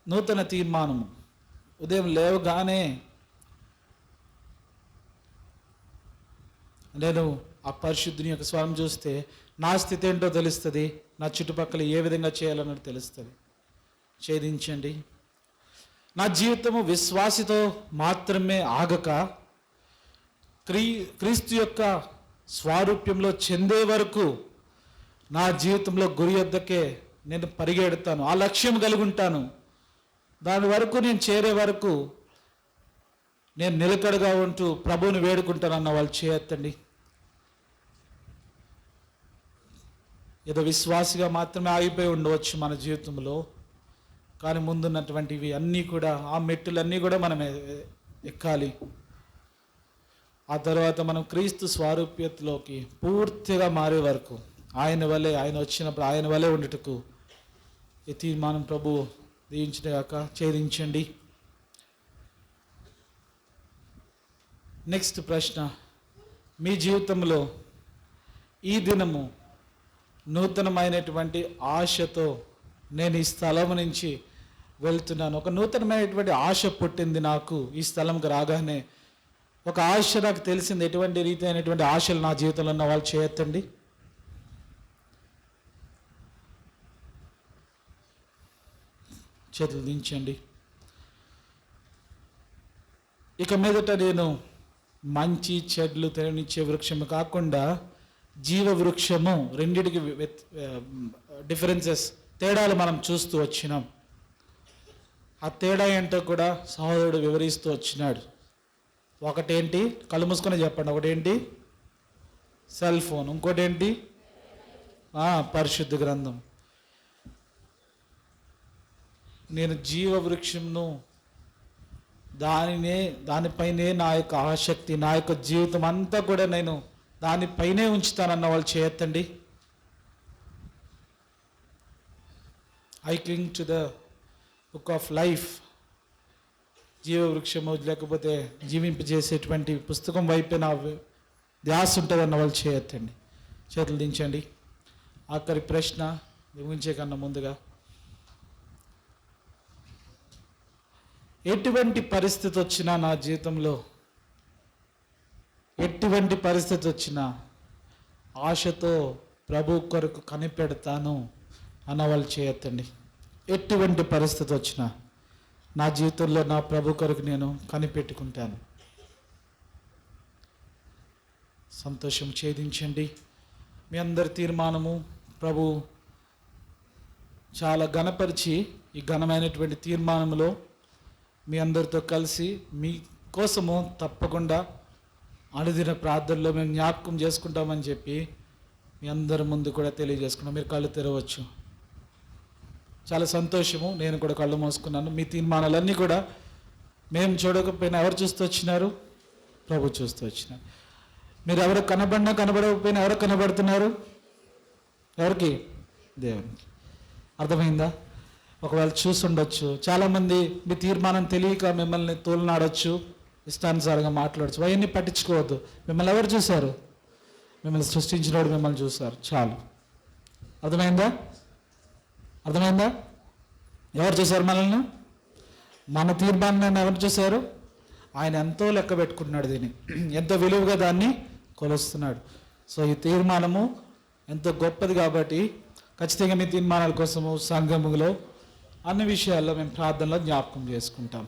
నూతన తీర్మానము. ఉదయం లేవగానే నేను ఆ పరిశుద్ధుని యొక్క స్వరం చూస్తే నా స్థితి ఏంటో తెలుస్తుంది, నా చుట్టుపక్కల ఏ విధంగా చేయాలన్నది తెలుస్తుంది. ఛేదించండి. నా జీవితము విశ్వాసితో మాత్రమే ఆగక క్రీస్తు యొక్క స్వారూప్యంలో చెందే వరకు నా జీవితంలో గురి వద్దకే నేను పరిగెడతాను. ఆ లక్ష్యం కలిగి ఉంటాను. దాని వరకు నేను చేరే వరకు నేను నిలకడగా ఉంటూ ప్రభువుని వేడుకుంటానన్న వాళ్ళు చేయొద్దండి. ఏదో విశ్వాసిగా మాత్రమే ఆగిపోయి ఉండవచ్చు మన జీవితంలో, కానీ ముందున్నటువంటివి అన్నీ కూడా, ఆ మెట్టులన్నీ కూడా మనం ఎక్కాలి. ఆ తర్వాత మనం క్రీస్తు స్వారూప్యతలోకి పూర్తిగా మారే వరకు ఆయన వల్లే, ఆయన వచ్చినప్పుడు ఆయన వల్లే ఉండటకు ఈ తీర్మానం ప్రభు దీవించినగాక. ఛేదించండి. నెక్స్ట్ ప్రశ్న, మీ జీవితంలో ఈ దినము నూతనమైనటువంటి ఆశతో నేను ఈ స్థలం నుంచి వెళ్తున్నాను. ఒక నూతనమైనటువంటి ఆశ పుట్టింది నాకు. ఈ స్థలంకి రాగానే ఒక ఆశ నాకు తెలిసింది. ఎటువంటి రీతి అయినటువంటి ఆశలు నా జీవితంలో ఉన్న వాళ్ళు చేయొద్దండి. చేతులు దించండి. ఇక మీదట నేను మంచి చెడ్లు తెరనిచ్చే వృక్షము కాకుండా జీవ వృక్షము, రెండిటికి డిఫరెన్సెస్, తేడాలు మనం చూస్తూ వచ్చినాం. ఆ తేడా ఏంటో కూడా సహోదరుడు వివరిస్తూ వచ్చినాడు. ఒకటేంటి, కళ్ళు మూసుకొని చెప్పండి. ఒకటేంటి సెల్ ఫోన్, ఇంకోటి ఏంటి పరిశుద్ధ గ్రంథం. నేను జీవ వృక్షంను దానిపైనే నా యొక్క ఆసక్తి, నా యొక్క జీవితం అంతా కూడా నేను దానిపైనే ఉంచుతానన్న వాళ్ళు చేయొద్దండి. I క్లింగ్ to the book of life, జీవ వృక్షము లేకపోతే జీవింపజేసేటువంటి పుస్తకం వైపే నా ధ్యాస ఉంటుంది అన్న వాళ్ళు చేయొద్దండి. చేతులు దించండి. ఆఖరి ప్రశ్న ముగించే కన్నా ముందుగా, ఎటువంటి పరిస్థితి వచ్చినా నా జీవితంలో, ఎటువంటి పరిస్థితి వచ్చినా ఆశతో ప్రభు కొరకు కనిపెడతాను అన్న వాళ్ళు చేయొద్దండి. ఎటువంటి పరిస్థితి వచ్చినా నా జీవితంలో నా ప్రభు కొరకు నేను కనిపెట్టుకుంటాను. సంతోషం. ఛేదించండి. మీ అందరి తీర్మానము ప్రభు చాలా ఘనపరిచి ఈ ఘనమైనటువంటి తీర్మానంలో మీ అందరితో కలిసి మీ కోసము తప్పకుండా అనుదిన ప్రార్థనలో మేము జ్ఞాపకం చేసుకుంటామని చెప్పి మీ అందరి ముందు కూడా తెలియజేసుకున్నాం. మీరు కళ్ళు తెరవచ్చు. చాలా సంతోషము. నేను కూడా కళ్ళు మూసుకున్నాను. మీ తీర్మానాలన్నీ కూడా మేము చూడకపోయినా ఎవరు చూస్తూ వచ్చినారు? ప్రభు చూస్తూ వచ్చినారు. మీరు ఎవరు కనబడినా కనబడకపోయినా ఎవరు కనబడుతున్నారు? ఎవరికి? దేవునికి. అర్థమైందా? ఒకవేళ చూసుండొచ్చు. చాలామంది మీ తీర్మానం తెలియక మిమ్మల్ని తోలనాడొచ్చు, ఇష్టానుసారంగా మాట్లాడచ్చు. అవన్నీ పట్టించుకోవద్దు. మిమ్మల్ని ఎవరు చూశారు? మిమ్మల్ని సృష్టించినవాడు మిమ్మల్ని చూశారు. చాలు. అర్థమైందా? ఎవరు చూశారు మనల్ని? మన తీర్మానాన్ని ఎవరు చూశారు? ఆయన ఎంతో లెక్క పెట్టుకుంటున్నాడు, దీన్ని ఎంతో విలువగా దాన్ని కొలుస్తున్నాడు. సో ఈ తీర్మానము ఎంతో గొప్పది కాబట్టి ఖచ్చితంగా మీ తీర్మానాల కోసము సంఘములో అన్ని విషయాల్లో మేము ప్రార్థనలో జ్ఞాపకం చేసుకుంటాం.